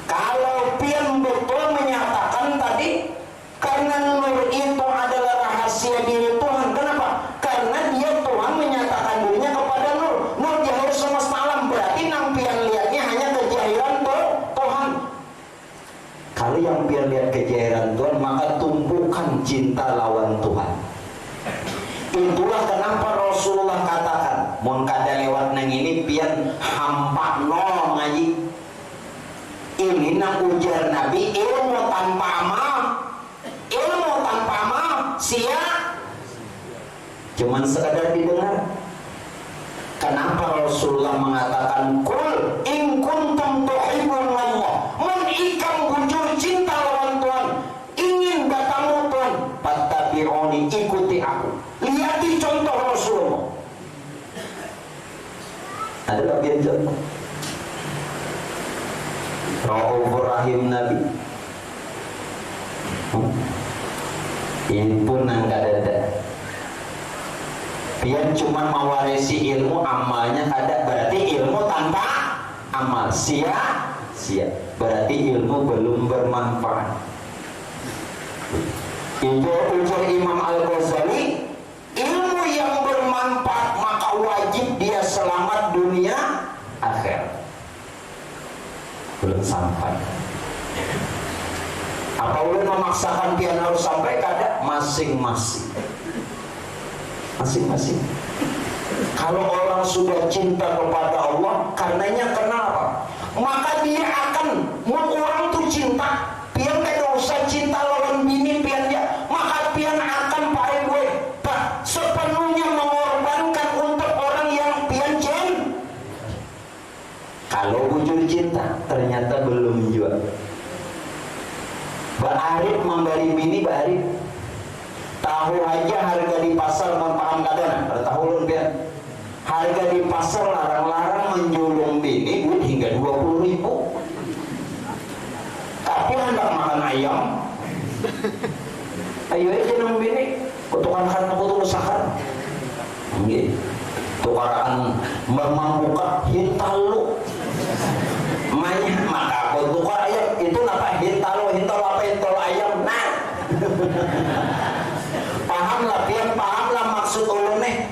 [SPEAKER 1] Kalau pian betul menyatakan tadi Kalau yang pian lihat kejayaan Tuhan, maka tumbuhkan cinta lawan Tuhan. Itulah kenapa Rasulullah katakan, mun kada lewat nang ini pian hampa no ngaji. Ini nang ujar Nabi, ilmu tanpa amal, ilmu tanpa amal sia, cuman sekadar didengar. Kenapa Rasulullah mengatakan kul in kuntum tuhibbunallah, mun ikam bujur cinta lawan Tuhan, ingin bertemu Tuhan, fattabi'uni, ikuti aku. Lihati contoh Rasulullah. Ada bagian contoh Raufur Rahim Nabi. Ini pun nang kada. Pian cuma mewarisi ilmu, amalnya ada, berarti ilmu tanpa amal sia-sia, berarti ilmu belum bermanfaat. Ujar Imam Al-Ghazali, ilmu yang bermanfaat maka wajib dia selamat dunia akhir. Belum sampai. Apa ulun memaksakan pian harus sampai? Kada, masing-masing. Masing-masing. Kalau orang sudah cinta kepada Allah, karenanya kenapa? Maka dia akan, orang tuh cinta, pian kada usah cinta lawan bini pian dia, maka pian akan pakai gue sepenuhnya mengorbankan untuk orang yang pian cinta. Kalau bujur cinta, ternyata belum juga. Mbak Arif memberi bini, Mbak Arif tahu aja harga di pasar, mau paham kadang ada tahu lun biar harga di pasar larang-larang menjulung bini duit hingga 20.000. Tapi hendak makan ayam, ayo aja nang bini kutukan kan aku tuh usaha nggih tukaran membuka hintalu mainnya maka aku tukar ayam itu apa hintalu apa hintalu ayam nah. Pahamlah, pian pahamlah maksud ulun nih.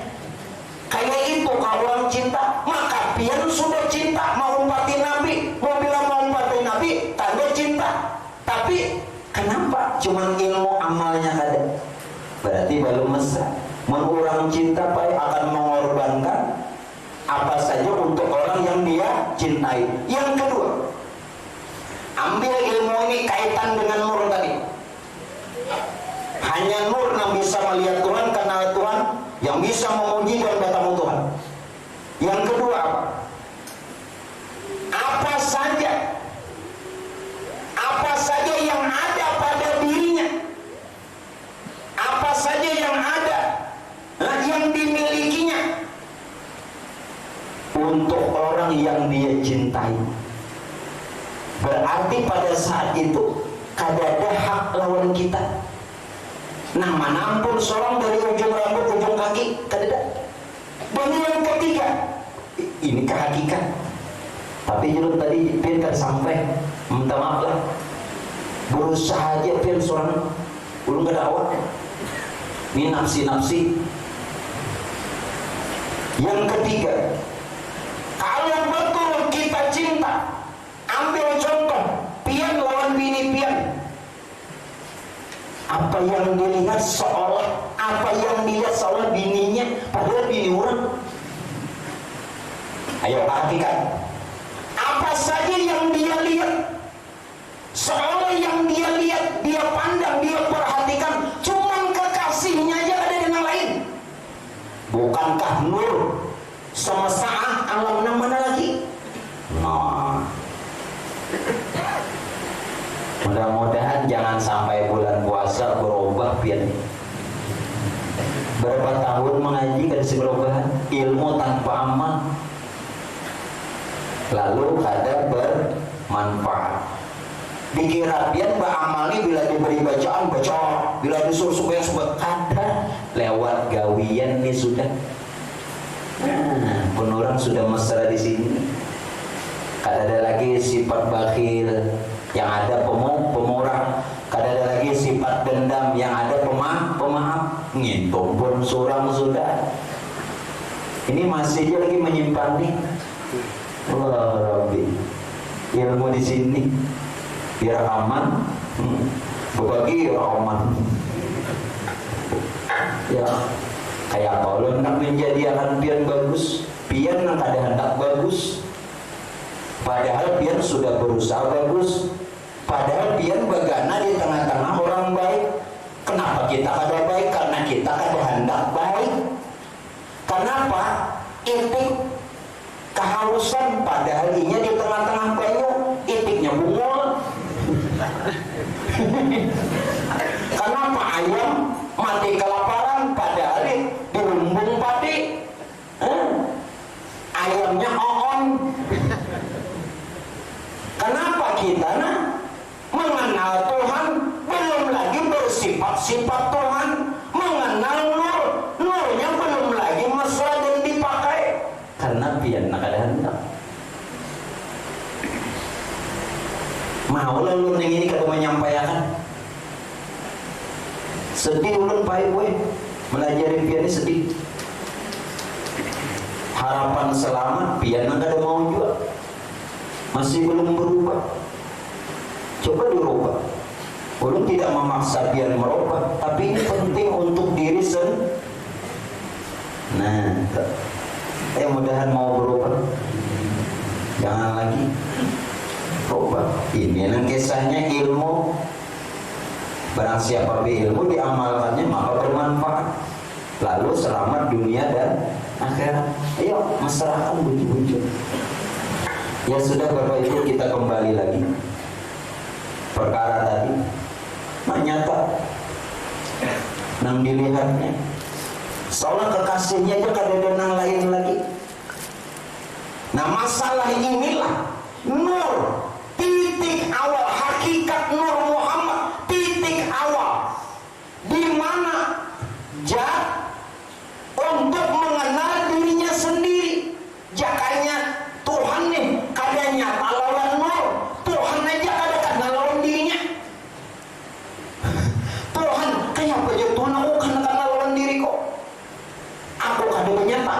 [SPEAKER 1] Kayak itu kalau orang cinta, maka pian sudah cinta mau umpati Nabi, mau bilang mau umpati Nabi, tanda cinta. Tapi kenapa cuman ilmu amalnya ada? Berarti belum mesra. Orang cinta pai akan mengorbankan apa saja untuk orang yang dia cintai. Yang kedua, ambil ilmu ini kaitan dengan nur tadi. Hanya nur yang bisa melihat Tuhan, kenal Tuhan, yang bisa memuji dan bertemu Tuhan. Yang kedua apa? Apa saja yang ada pada dirinya, apa saja yang ada, yang dimilikinya untuk orang yang dia cintai. Berarti pada saat itu kada ada hak lawan kita. Nah, manampun seorang dari ujung rambut ujung kaki kada. Dan yang ketiga, ini kehakikat. Tapi jelum tadi pian kan sampai, minta maaf lah. Berusaha aja pian seorang belum kada awak. Ini nafsi-nafsi. Yang ketiga, kalau betul kita cinta, ambil contoh pian lawan bini pian. Apa yang dilihat seolah bininya, padahal bini orang. Ayo perhatikan. Apa saja yang dia lihat, seolah yang dia lihat, dia pandang, dia perhatikan, cuma kekasihnya aja ada dengan lain. Bukankah nur semesta alam mana lagi? Nah, mudah-mudahan jangan sampai bulan puasa berubah pian. Berapa tahun mengaji kan perubahan ilmu tanpa amal, lalu kada bermanfaat. Dikira pian beramal ini bila diberi bacaan baca, bila disuruh supaya kada lewat gawian nih sudah. Nah, pun orang sudah mesra di sini. Kada ada lagi sifat bakhil, yang ada pemurah. Kada ada lagi sifat dendam, yang ada pemaaf. Ngitung pun surang sudah. Ini masih aja lagi menyimpan nih. Allah Rabbi, ilmu di sini biar aman. Berbagi aman. Ya, kayak kalau nak menjadikan pian bagus, pian nak ada hendak bagus. Padahal pian sudah berusaha bagus. Padahal pian bagana di tengah-tengah orang baik. Kenapa kita ada baik? Karena kita ada hendak baik. Kenapa? Itik kehausan, padahal inya di tengah-tengah banyu, itiknya bungul. Kenapa ayam mati kelaparan, padahal di lumbung padi ayamnya oon? Kenapa kita mengenal Tuhan, belum lagi bersifat-sifat Tuhan, mengenal nur, nurnya belum lagi mesra dan dipakai, karena pian nak ada hendak. Mau lalu neng ini kalau menyampaikan sedih ulun pai gue melajari pian ini sedih. Harapan selamat pian nak ada mau juga masih belum berubah. Coba dirubah. Ulun tidak memaksa pian merubah, tapi ini penting untuk diri sendiri. Nah, mudahan mau berubah. Jangan lagi berubah. Ini nang kisahnya ilmu. Barang siapa berilmu diamalkannya maka bermanfaat. Lalu selamat dunia dan akhirat. Ayo masyarakat bujuk-bujuk. Ya sudah Bapak Ibu, kita kembali lagi perkara tadi. Nah nyata nang dilihatnya seolah kekasihnya aja kada ada nang lain lagi. Nah masalah inilah nur, titik awal hakikat Nur Muhammad, titik awal di mana Jah untuk mengenal dirinya sendiri. Jakanya Tuhan nih kadanya lawan nur, Tuhan aja kada kenal lawan dirinya. Tuhan kayak apa aja Tuhan, aku kan kenal lawan diri kok, aku kada menyata.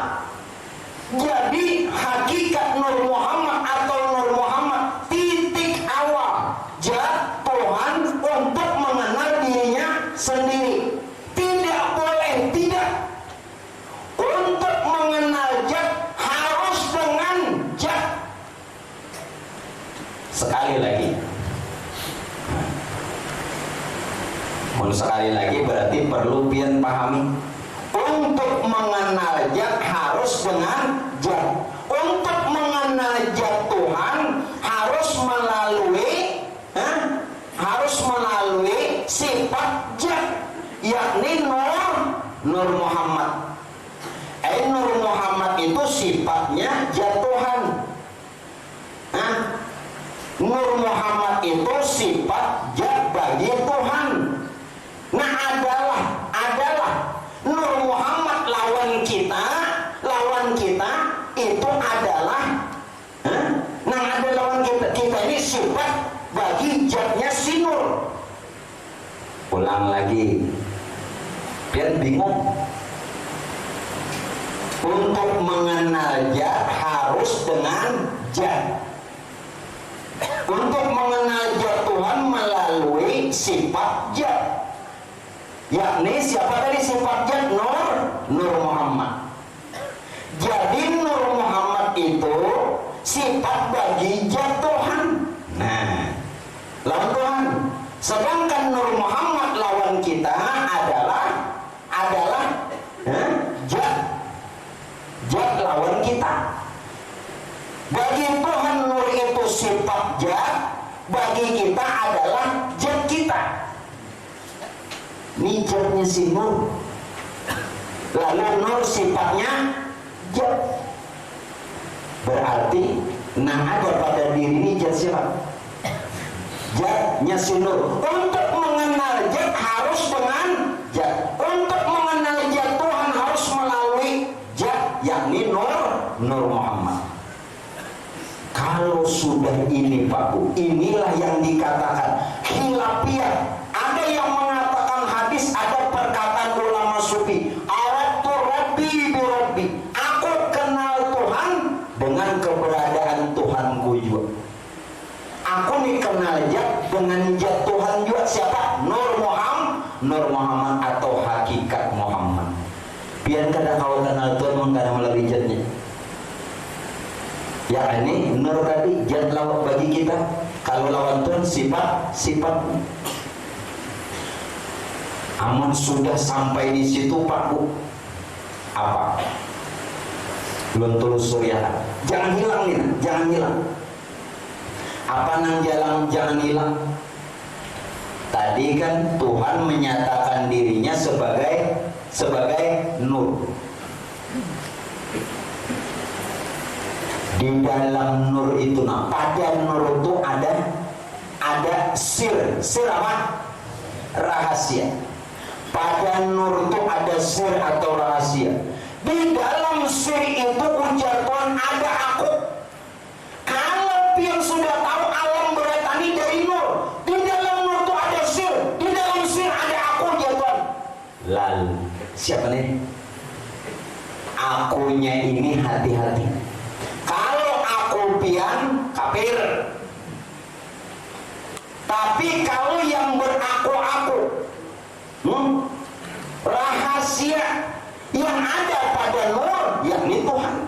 [SPEAKER 1] Jadi hakikat Nur Muhammad atau Nur Muhammad titik awal Jah Tuhan untuk mengenal dirinya sendiri. Tidak boleh tidak untuk mengenal Jah harus dengan Jah. Sekali lagi, sekali lagi berarti perlu pian pahami. Untuk mengenal Jah harus dengan Jah. Untuk mengenal Jah Tuhan harus melalui sifat Jah, yakni Nur Muhammad. Nur Muhammad itu sifatnya Jah Tuhan. Nur Muhammad itu sifat Jah bagi Tuhan. Nah adalah Nur Muhammad lawan kita itu adalah ada lawan kita ini sifat bagi Jahnya si Nur. Ulang lagi biar bingung. Untuk mengenal Jah harus dengan Jah. Untuk mengenal Jah Tuhan melalui sifat Jah, yakni siapa tadi sifat Jah? Nur Muhammad. Jadi Nur Muhammad itu sifat bagi Jah Tuhan. Nah, lawan Tuhan. Sedangkan Nur Muhammad lawan kita adalah Jah lawan kita. Bagi Tuhan Nur itu sifat Jah, bagi kita adalah Jah kita. Ini Jahnya si Nur, lalu Nur sifatnya Jah. Berarti ada pada diri ini Jah siapa? Jahnya si Nur. Untuk mengenal Jah harus dengan Jah. Untuk mengenal Jah Tuhan harus melalui Jah, yakni Nur Muhammad. Kalau sudah ini Pak Bu, inilah yang dikatakan khilafiyah. Ada yang mengatakan hadis, ada perkataan ulama sufi, aratu rabbi bi rabbi, aku kenal Tuhan dengan keberadaan Tuhanku juga. Aku nih kenal Jah zat Tuhan juga siapa? Nur Muhammad atau hakikat Muhammad. Biar kada kau kenal Tuhan mengkana melalui zatnya. Ya ini nur tadi zat lawan bagi kita. Kalau lawan Tuhan sifat. Amun sudah sampai di situ Pak Bu, apa? Belum telusur ya. Jangan hilang nih, jangan hilang. Apa nang jalan jangan hilang. Tadi kan Tuhan menyatakan dirinya sebagai nur. Di dalam nur itu, nah pada nur itu ada sir apa? Rahasia. Pada nur itu ada sir atau rahasia. Di dalam sir itu ujar Tuhan ada aku. Kalau pian sudah tahu alam beratani dari nur, di dalam nur itu ada sir, di dalam sir ada aku ujar Tuhan. Lalu siapa nih? Akunya ini hati-hati. Kalau aku pian kafir. Tapi kalau yang beraku-aku, rahasia yang ada pada nur yakni Tuhan,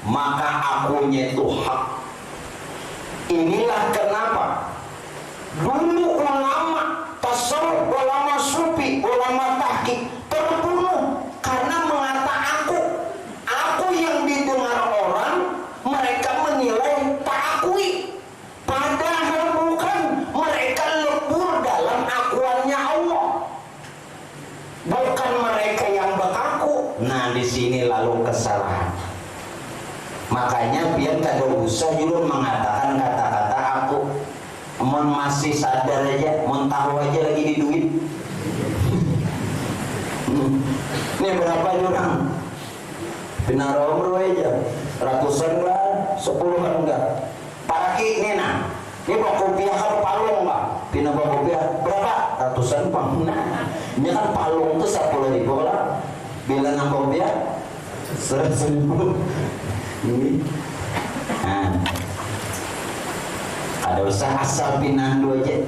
[SPEAKER 1] maka akunya itu hak. Inilah kenapa dulu ulama tasawuf, ulama sufi, ulama tahqiq terbunuh karena mengata aku yang didengar orang mereka menilai tak akui, padahal bukan, mereka lebur dalam akuannya Allah, bukan mereka yang bekaku. Nah di sini lalu kesalahan. Makanya biar kada usah dulu mengatakan kata-kata aku. Mon masih sadar aja, mon tahu aja lagi di duit. Ini berapa jurang? Benar umroh aja, ratusan lah, 10 kan enggak. Paraki ini nah, ini bawa kopiah kan palung lah. Pina bawa kopiah berapa? Ratusan pang. Nah, ini kan palung tuh 10.000 lah. Bila nang kopiah 100.000. Ini, nah, ada usaha asal pinang dua aja.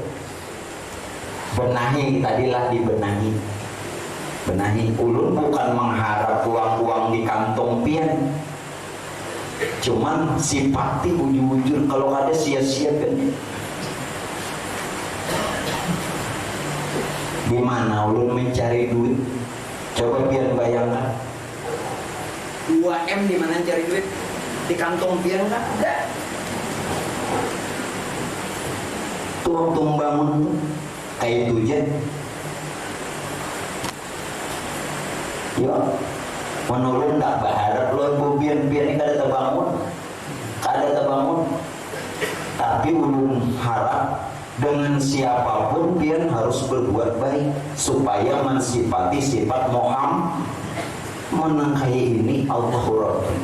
[SPEAKER 1] Benahi tadilah dibenahi. Benahi ulun bukan mengharap uang-uang di kantong pian. Cuman simpati ujur-ujur kalau ada sia-sia kan. Gimana ulun mencari duit? Coba pian bayangkan.
[SPEAKER 2] 2M di mana cari duit? Di kantong pian nggak ada.
[SPEAKER 1] Tuh bangun kayak itu aja. Ya, menurun tak berharap lo biar ini kada terbangun. Tapi ulun harap dengan siapapun pian harus berbuat baik supaya mensifati sifat Muhammad. Menangkai ini Allahu Rabbi.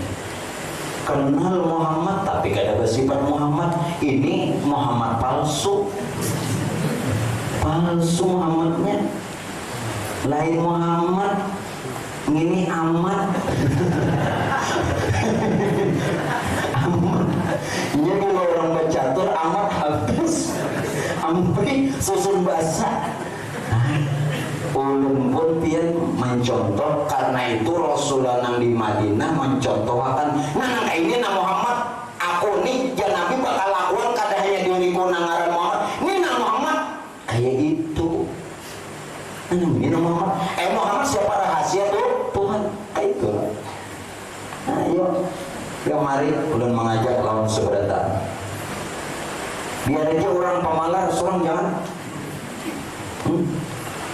[SPEAKER 1] Kenal Muhammad tapi kada bersifat Muhammad. Ini Muhammad palsu Muhammadnya. Lain Muhammad, ini amat. Amat. Ini kalau orang bercatur amat habis. Ampri susun basah. Ulun pun pian mencontoh, karena itu Rasulullah nang di Madinah mencontohkan nah ini na Muhammad aku nih jangan Nabi bakal lakukan kada hanya diriku nang ngaran Muhammad ini na Muhammad kayak itu. Ini na Muhammad Muhammad siapa rahasia tuh Tuhan kayak itu. Nah yuk ya mari ulun mengajak lawan seberatan. Biar aja orang pemalas orang jangan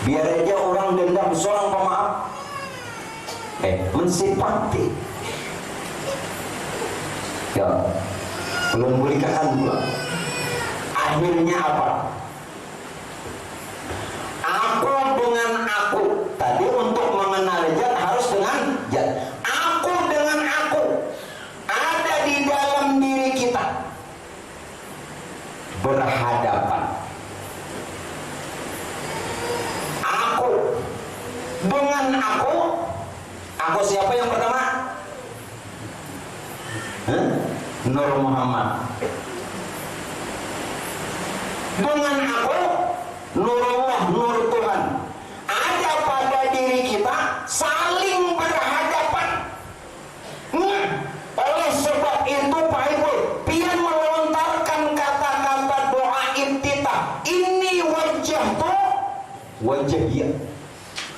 [SPEAKER 1] biar aja orang dendam seorang pemaaf mensifati ya belum bolehkan pula. Akhirnya apa? Aku dengan aku tadi untuk mengenal zat harus dengan zat. Aku dengan aku ada di dalam diri kita berhadapan. Dengan aku siapa yang pertama? Nur Muhammad. dengan aku nurullah, nur Tuhan ada pada diri kita, saling berhadapan. Oleh sebab itu Pak Ibu, pian melontarkan kata-kata doa iftitah, ini wajah tuh wajah dia,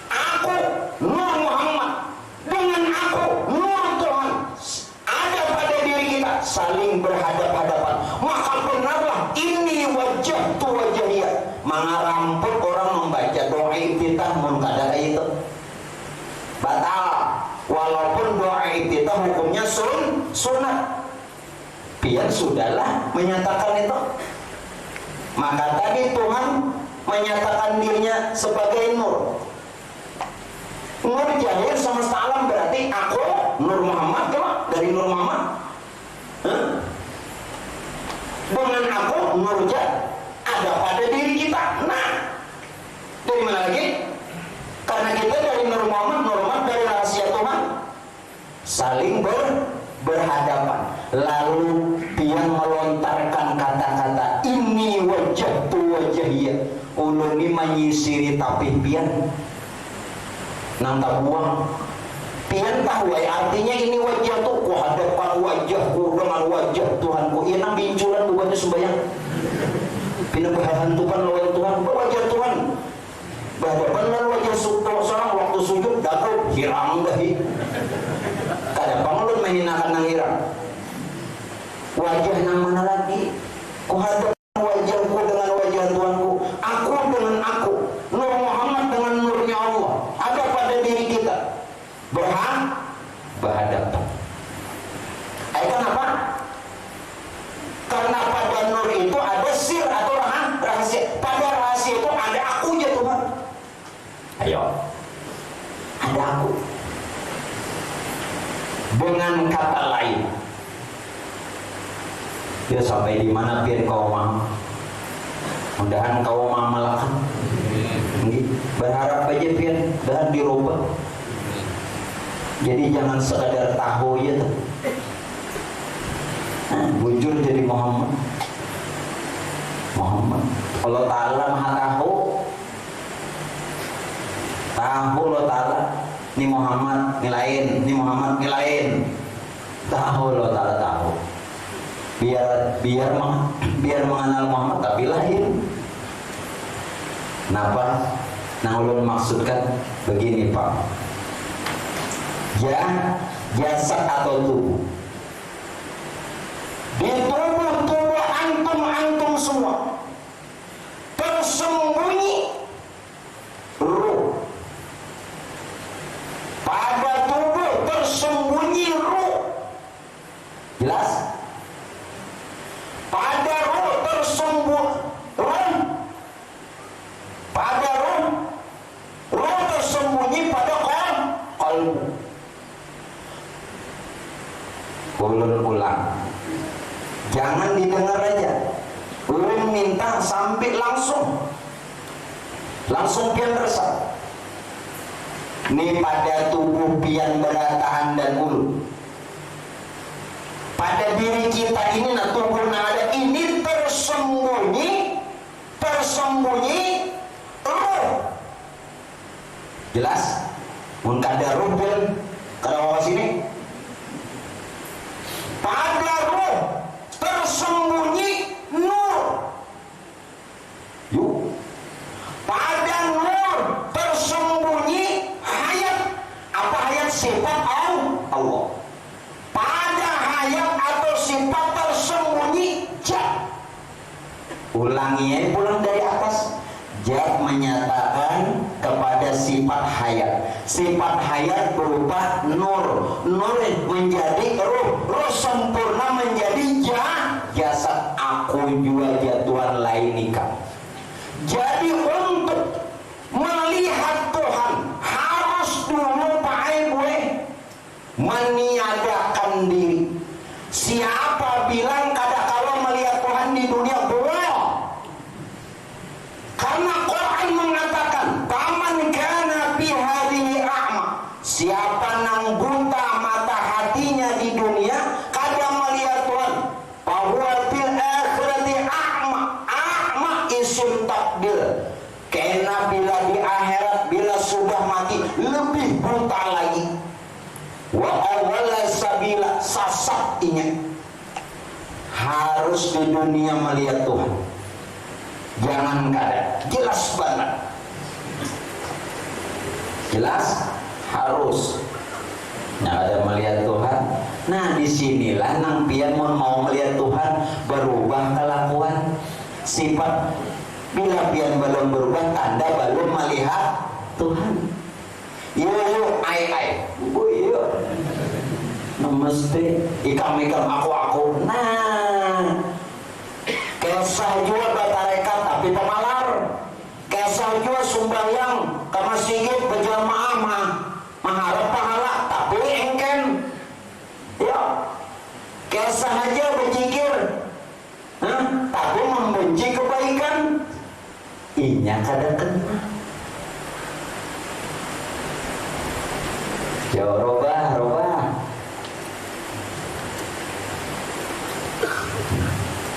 [SPEAKER 1] aku Nur Muhammad dengan aku Nur Tuhan ada pada diri kita, saling berhadap-hadapan. Maka benarlah ini wajah tu wajah dia. Mangaramput orang membaca doa iftitah mun kada kayak itu batal, walaupun doa iftitah hukumnya sunat. Pian sudahlah menyatakan itu. Maka tadi Tuhan menyatakan dirinya sebagai nur. Nur jahir semesta alam, berarti aku Nur Muhammad, coba dari Nur Muhammad. Dengan aku Nur Jah ada pada diri kita. Nah, dari mana lagi? Karena kita dari Nur Muhammad dari rahasia Tuhan, saling berhadapan. Lalu pian melontarkan kata-kata ini wajah tu wajah dia. Ulun ini menyisiri tapi pian nang tak buang. Pian tahu artinya ini wajah tuh, ku hadapkan wajahku dengan wajah Tuhanku. Ia nang binculan bukannya sembahyang. Pinagbahan Tuhan lawan Tuhan, wajah Tuhan. Berhadapan dengan wajah seorang waktu sujud daku hirang dahi. Kada panglun menghinakan nang hirang. Wajah nang mana lagi? Ku hadapkan wajahku dengan wajah Tuhanku. Aku dengan aku. Nur Muhammad dengan nurnya Allah ada pada diri kita. Berhadapan. Kenapa? Karena pada nur itu ada sir atau rahasia. Pada rahasia itu ada akunya Tuhan. Ayo, ada aku. Dengan kata lain, ya sampai di mana biar kau mau. Mudahan kau mau melakukan. Berharap aja biar dan dirubah. Jadi jangan sekadar tahu ya tuh. Bujur jadi Muhammad. Allah Ta'ala maha tahu. Tahu Allah Ta'ala. Ini Muhammad ngilain, ini Muhammad ngilain. Tahu Allah Ta'ala tahu. Biar mengenal Muhammad tapi lain. Kenapa? Nah ulun maksudkan begini Pak. Jasad atau tubuh. Di tubuh antum semua tersembunyi ruh. Pada tubuh tersembunyi ruh. Jelas? Pada ruh tersembunyi ruh tersembunyi pada qalbu. Ulun ulang, jangan didengar aja. Ulun minta sampai langsung pian resap. Ini pada tubuh pian beratahan dan ulu. Pada diri kita ini nah tubuh nah ada ini tersembunyi ruh. Jelas? Mun kada ruh pian kada bawa sini. Pada ruh tersembunyi nur. Yuk. Pada nur tersembunyi hayat. Apa hayat? Sifat Allah. Pada hayat atau sifat tersembunyi Jah. Ulangi pulang dari atas. Jah menyatakan kepada sifat hayat. Sifat hayat berupa nur. Nur menjadi ruh. Ruh sempurna menjadi jasad. Aku juga jatuhan lain nikah. Jadi untuk melihat Tuhan harus dulu Pak Ibu meniadakan diri. Siapa bilang kada kalau melihat Tuhan di dunia boleh? Karena Quran mengatakan paman kana fi hadhihi a'ma. Siapa nang buta mata hatinya di dunia kada kena bila di akhirat, bila sudah mati lebih buta lagi. Wa awwala sabila, sasat ingat. Harus di dunia melihat Tuhan. Jangan kada, jelas banget. Jelas harus. Nah, ada melihat Tuhan. Nah, disinilah nang pian mau melihat Tuhan, berubah kelakuan, sifat. Bila pian belum berubah, tanda belum melihat Tuhan. Yo, ai. Bu, yo. Namaste. Ikam aku. Nah, kesah juga batarekat tapi pemalar. Kesah juga sumbayang ke masjid berjamaah mengharap pahala tapi engken. Ya, kesah aja berzikir, tapi membenci kebaikan. Inya kada kena. Ya robah.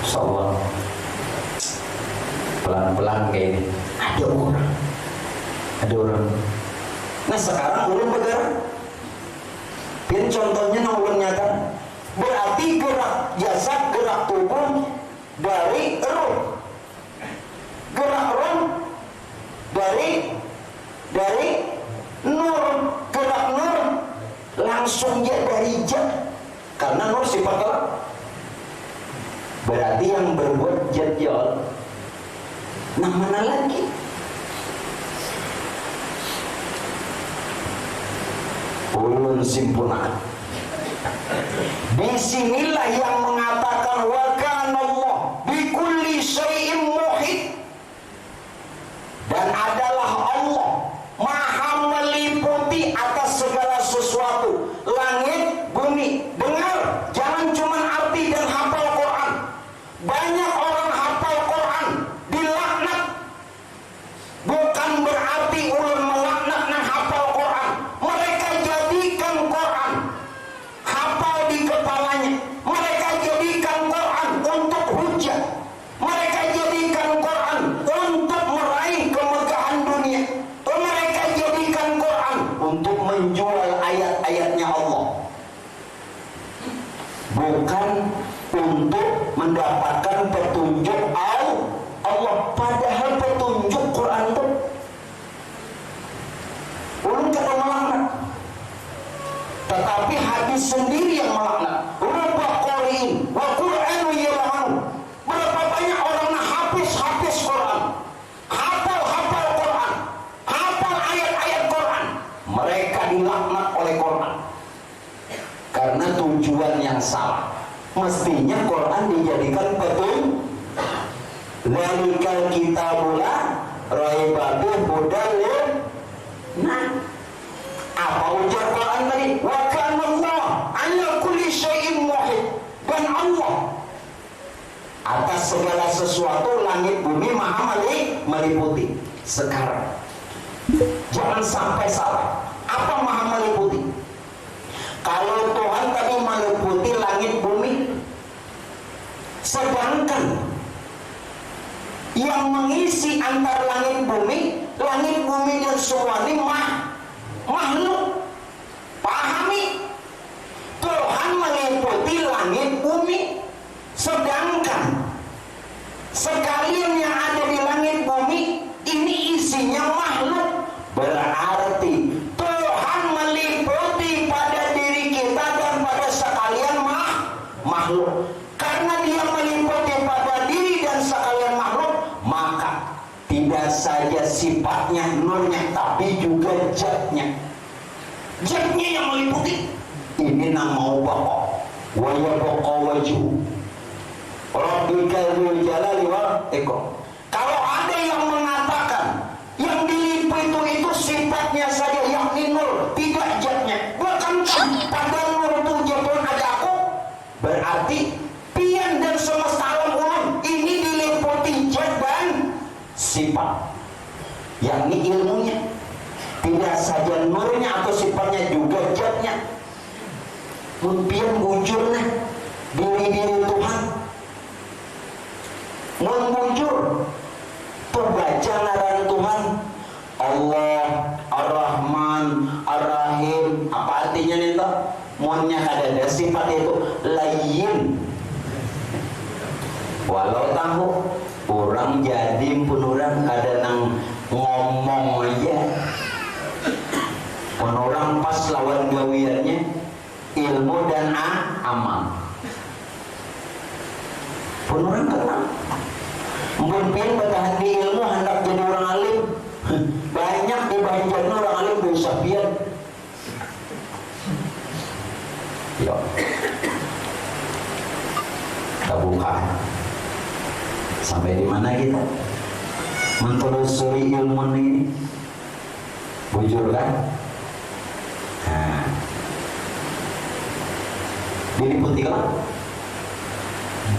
[SPEAKER 1] Insyaallah. Pelan-pelan kayak ini. Ada orang. Nah sekarang ulun bergerak. Pin contohnya nang ulun nyata. Berarti gerak jasad, gerak tubuh dari roh. Gerak roh dari nur. Gerak nur langsung dia dari jat. Karena nur sifat gelap. Berarti yang berbuat jadjal. Nah mana lagi? Ulun simpunan. Disinilah yang mengatakan wa kana Allah bi kulli syai'in muhit. Dan adalah Allah maha meliputi atas segala sesuatu, langit, bumi. Dengar, jangan cuma arti dan hafal Quran. Banyak orang hafal Quran dilaknat. Bukan berarti ulun melaknat dan hafal Quran. Mereka jadikan Quran hafal di kepalanya. Mereka jadikan Quran untuk hujah. Mereka jadikan Quran untuk meraih kemegahan dunia. Mereka jadikan Quran untuk menjual ayat-ayatnya Allah. Bukan untuk mendapatkan petunjuk Allah. Padahal petunjuk Quran itu ulun kada melaknat, tetapi hadis sendiri yang melaknat. Rupa qori'in wa Qur'anu yal'anu. Berapa banyak orang hafiz Quran, hafal Quran, hafal ayat-ayat Quran, mereka dilaknat oleh Quran karena tujuan yang salah. Mestinya Quran dijadikan petunjuk. Zalikal kitabula raiba fihi hudal lil. Nah, apa ujar Quran tadi? Wa kana Allah ala kulli syai'in muhit. Dan Allah atas segala sesuatu, langit bumi maha meliputi. Sekarang jangan sampai salah. Apa maha meliputi? Kalau Tuhan tadi meliputi langit bumi, sedangkan yang mengisi antar langit bumi dan semua ini makhluk. Pahami, Tuhan meliputi langit bumi, sedangkan sekalian yang ada di langit bumi ini isinya makhluk. Berarti Tuhan meliputi pada diri kita dan pada sekalian makhluk. Karena dia meliputi pada diri dan sekalian makhluk, maka tidak saja sifatnya, nurnya, tapi juga zatnya. Zatnya yang meliputi. Ini nama pokok. Wa yabqa wajhu Rabbika dzul jalali wal ikram. Kalau ada yang mengatakan yang diliputi itu sifatnya saja, yakni nur, tidak zatnya, bukankah pada nur itu jatuh ada aku? Berarti pian dan semesta alam ulun ini diliputi zat dan sifat, yakni ilmunya. Tidak saja nurnya atau sifatnya, juga zatnya. Pian bujurnya diri Tuhan. Mun bujur tuh baca ngaran Tuhan Allah, Ar-Rahman, Ar-Rahim. Apa artinya nih toh? Monnya kadada sifat itu layyin. Walau tahu orang jadi pun orang ada nang ngomong aja. Pun orang pas lawan gawiannya ilmu dan amal. Pun orang kenal. Mungkin bertahan di ilmu hendak jadi orang alim. Banyak di Banjarna orang alim bisa pian. Yo, kita buka. Sampai di mana kita mentelusuri ilmu ini? Bujur kan? Nah, diliputi kan?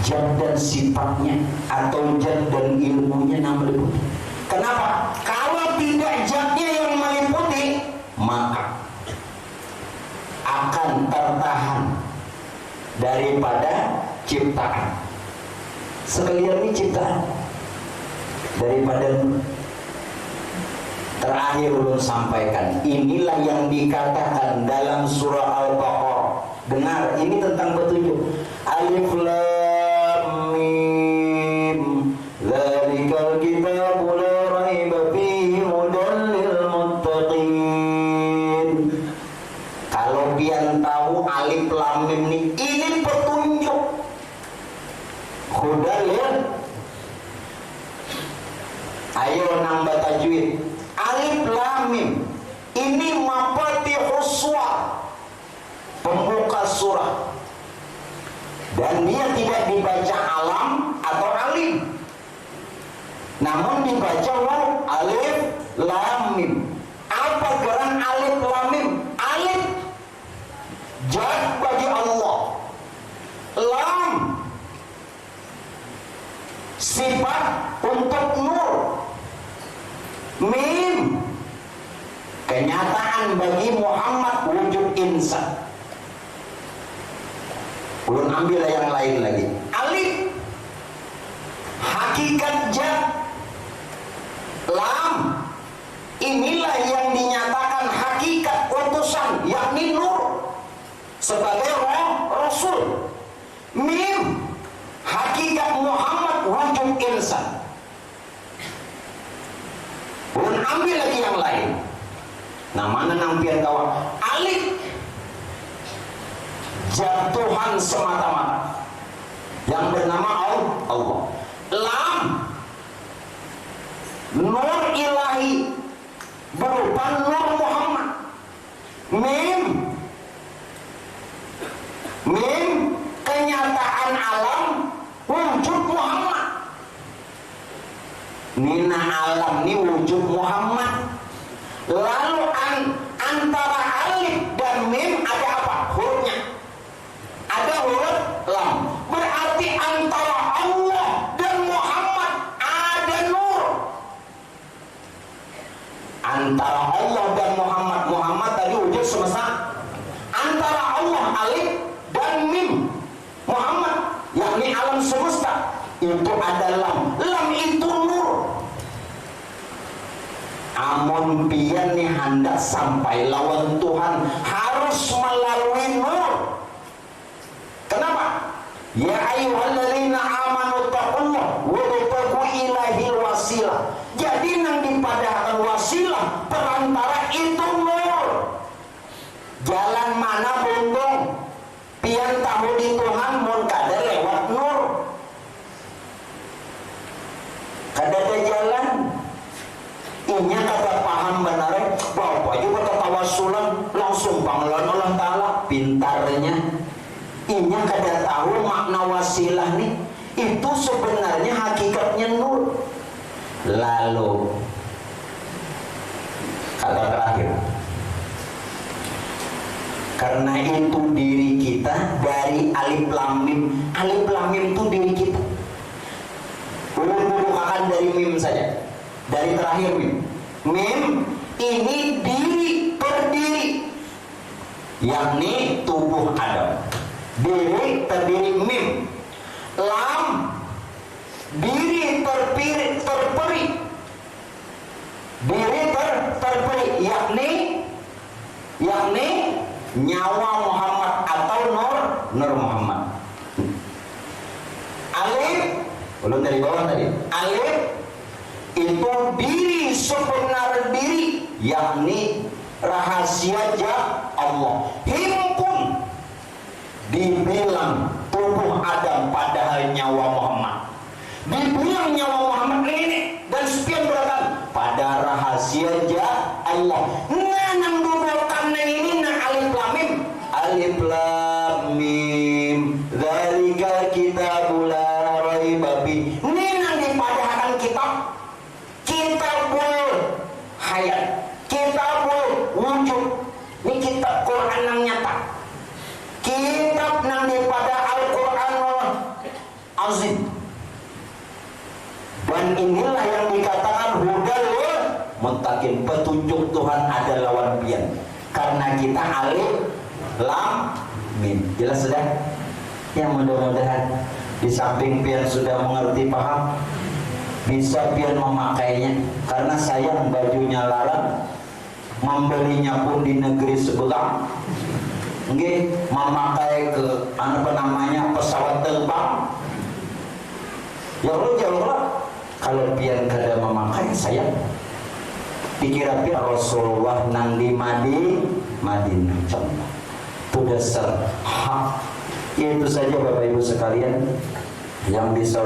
[SPEAKER 1] Jad dan sifatnya atau jad dan ilmunya yang meliputi. Kenapa? Kalau tidak jadnya yang meliputi, maka akan tertahan daripada ciptaan. Sekalian ini ciptaan daripada terakhir belum sampaikan. Inilah yang dikatakan dalam surah Al-Baqarah. Dengar, ini tentang petunjuk. Alif Lam Mim. Dzalikal kitabu la raiba fihi hudan lil muttaqin. Kalau pian tahu Alif Lam Mim ini petunjuk. Hudan lil. Ayo nambah tajwid. Alif Lam Mim ini mafatihus surah, pembuka surah, dan dia tidak dibaca alam atau alim, namun dibaca waw. Alif Lam Mim. Apa geran Alif Lam Mim? Alif jad bagi Allah, lam sifat untuk nur, mim kenyataan bagi Muhammad wujud insan. Belum ambil yang lain lagi. Alif hakikat jad, lam inilah yang dinyatakan hakikat utusan, yakni nur sebagai rasul. Mim hakikat Muhammad wujud insan. Belum ambil lagi yang lain. Nah, mana nampian kawan? Alif jad Tuhan semata-mata yang bernama Allah. Lam nur ilahi berupa nur Muhammad. Mim kenyataan alam wujud Muhammad. Nina alam ini wujud Muhammad. Lalu antara alif dan mim ada apa? Hurufnya. Ada huruf lam. Berarti antara Allah dan Muhammad ada nur. Antara Allah dan Muhammad, Muhammad tadi wujud semesta. Antara Allah alif dan mim, Muhammad yakni alam semesta, itu ada lam. Lam itu nur. Amun pian nih hendak sampai lawan Tuhan harus melalui nur. Kenapa? Ya ayyuhalladzina amanu taqullah wa tabtaghu ilaihil wasilah. Jadi nang dipadahkan wasilah perantara itu nur. Jalan mana buntung? Pian tahu di Tuhan mun kada lewat nur. Kada ada jalan. Inya kata paham benar, bapak juga kata tawasulan langsung panggilan Allah Ta'ala. Pintarnya inya kada tahu makna wasilah nih, itu sebenarnya hakikatnya nur. Lalu kata terakhir, karena itu diri kita dari alif lam mim. Alif lam mim itu diri kita. Bukan dari mim saja. Dari terakhir mim ini diri berdiri, yakni tubuh Adam. Diri terdiri mim. Lam diri terperi. Diri yakni nyawa Muhammad atau Nur Muhammad. Alif, belum dari bawah tadi. Alif itu diri, sebenar diri, yakni rahasia Allah. Himpun dibilang tubuh Adam padahal nyawa Muhammad. Dibilang nyawa Muhammad ini dan sekian beratan pada rahasia Allah. Nang dudukan ini na alif lam mim. Alif lam mim. Dzalika kitabul la raiba fi. Ini nang dipadahkan kitabul hayat. Kitabul wujud. Ini kitab Quran yang nyata. Kitab nang daripada Al-Quranul Azim. Dan inilah yang dikatakan hudal muttaqin, petunjuk Tuhan ada lawan pian. Karena kita alif lam mim. Jelas sudah? Ya mudah-mudahan di samping pian sudah mengerti paham, bisa pian memakainya. Karena sayang bajunya larang, membelinya pun di negeri sebelah. Nggih, memakai ke apa namanya pesawat terbang. Ya Allah, kalau pian kada memakai saya dikira pian Rasulullah nang di Madinah. Contoh itu dasar hak. Itu saja Bapak Ibu sekalian yang bisa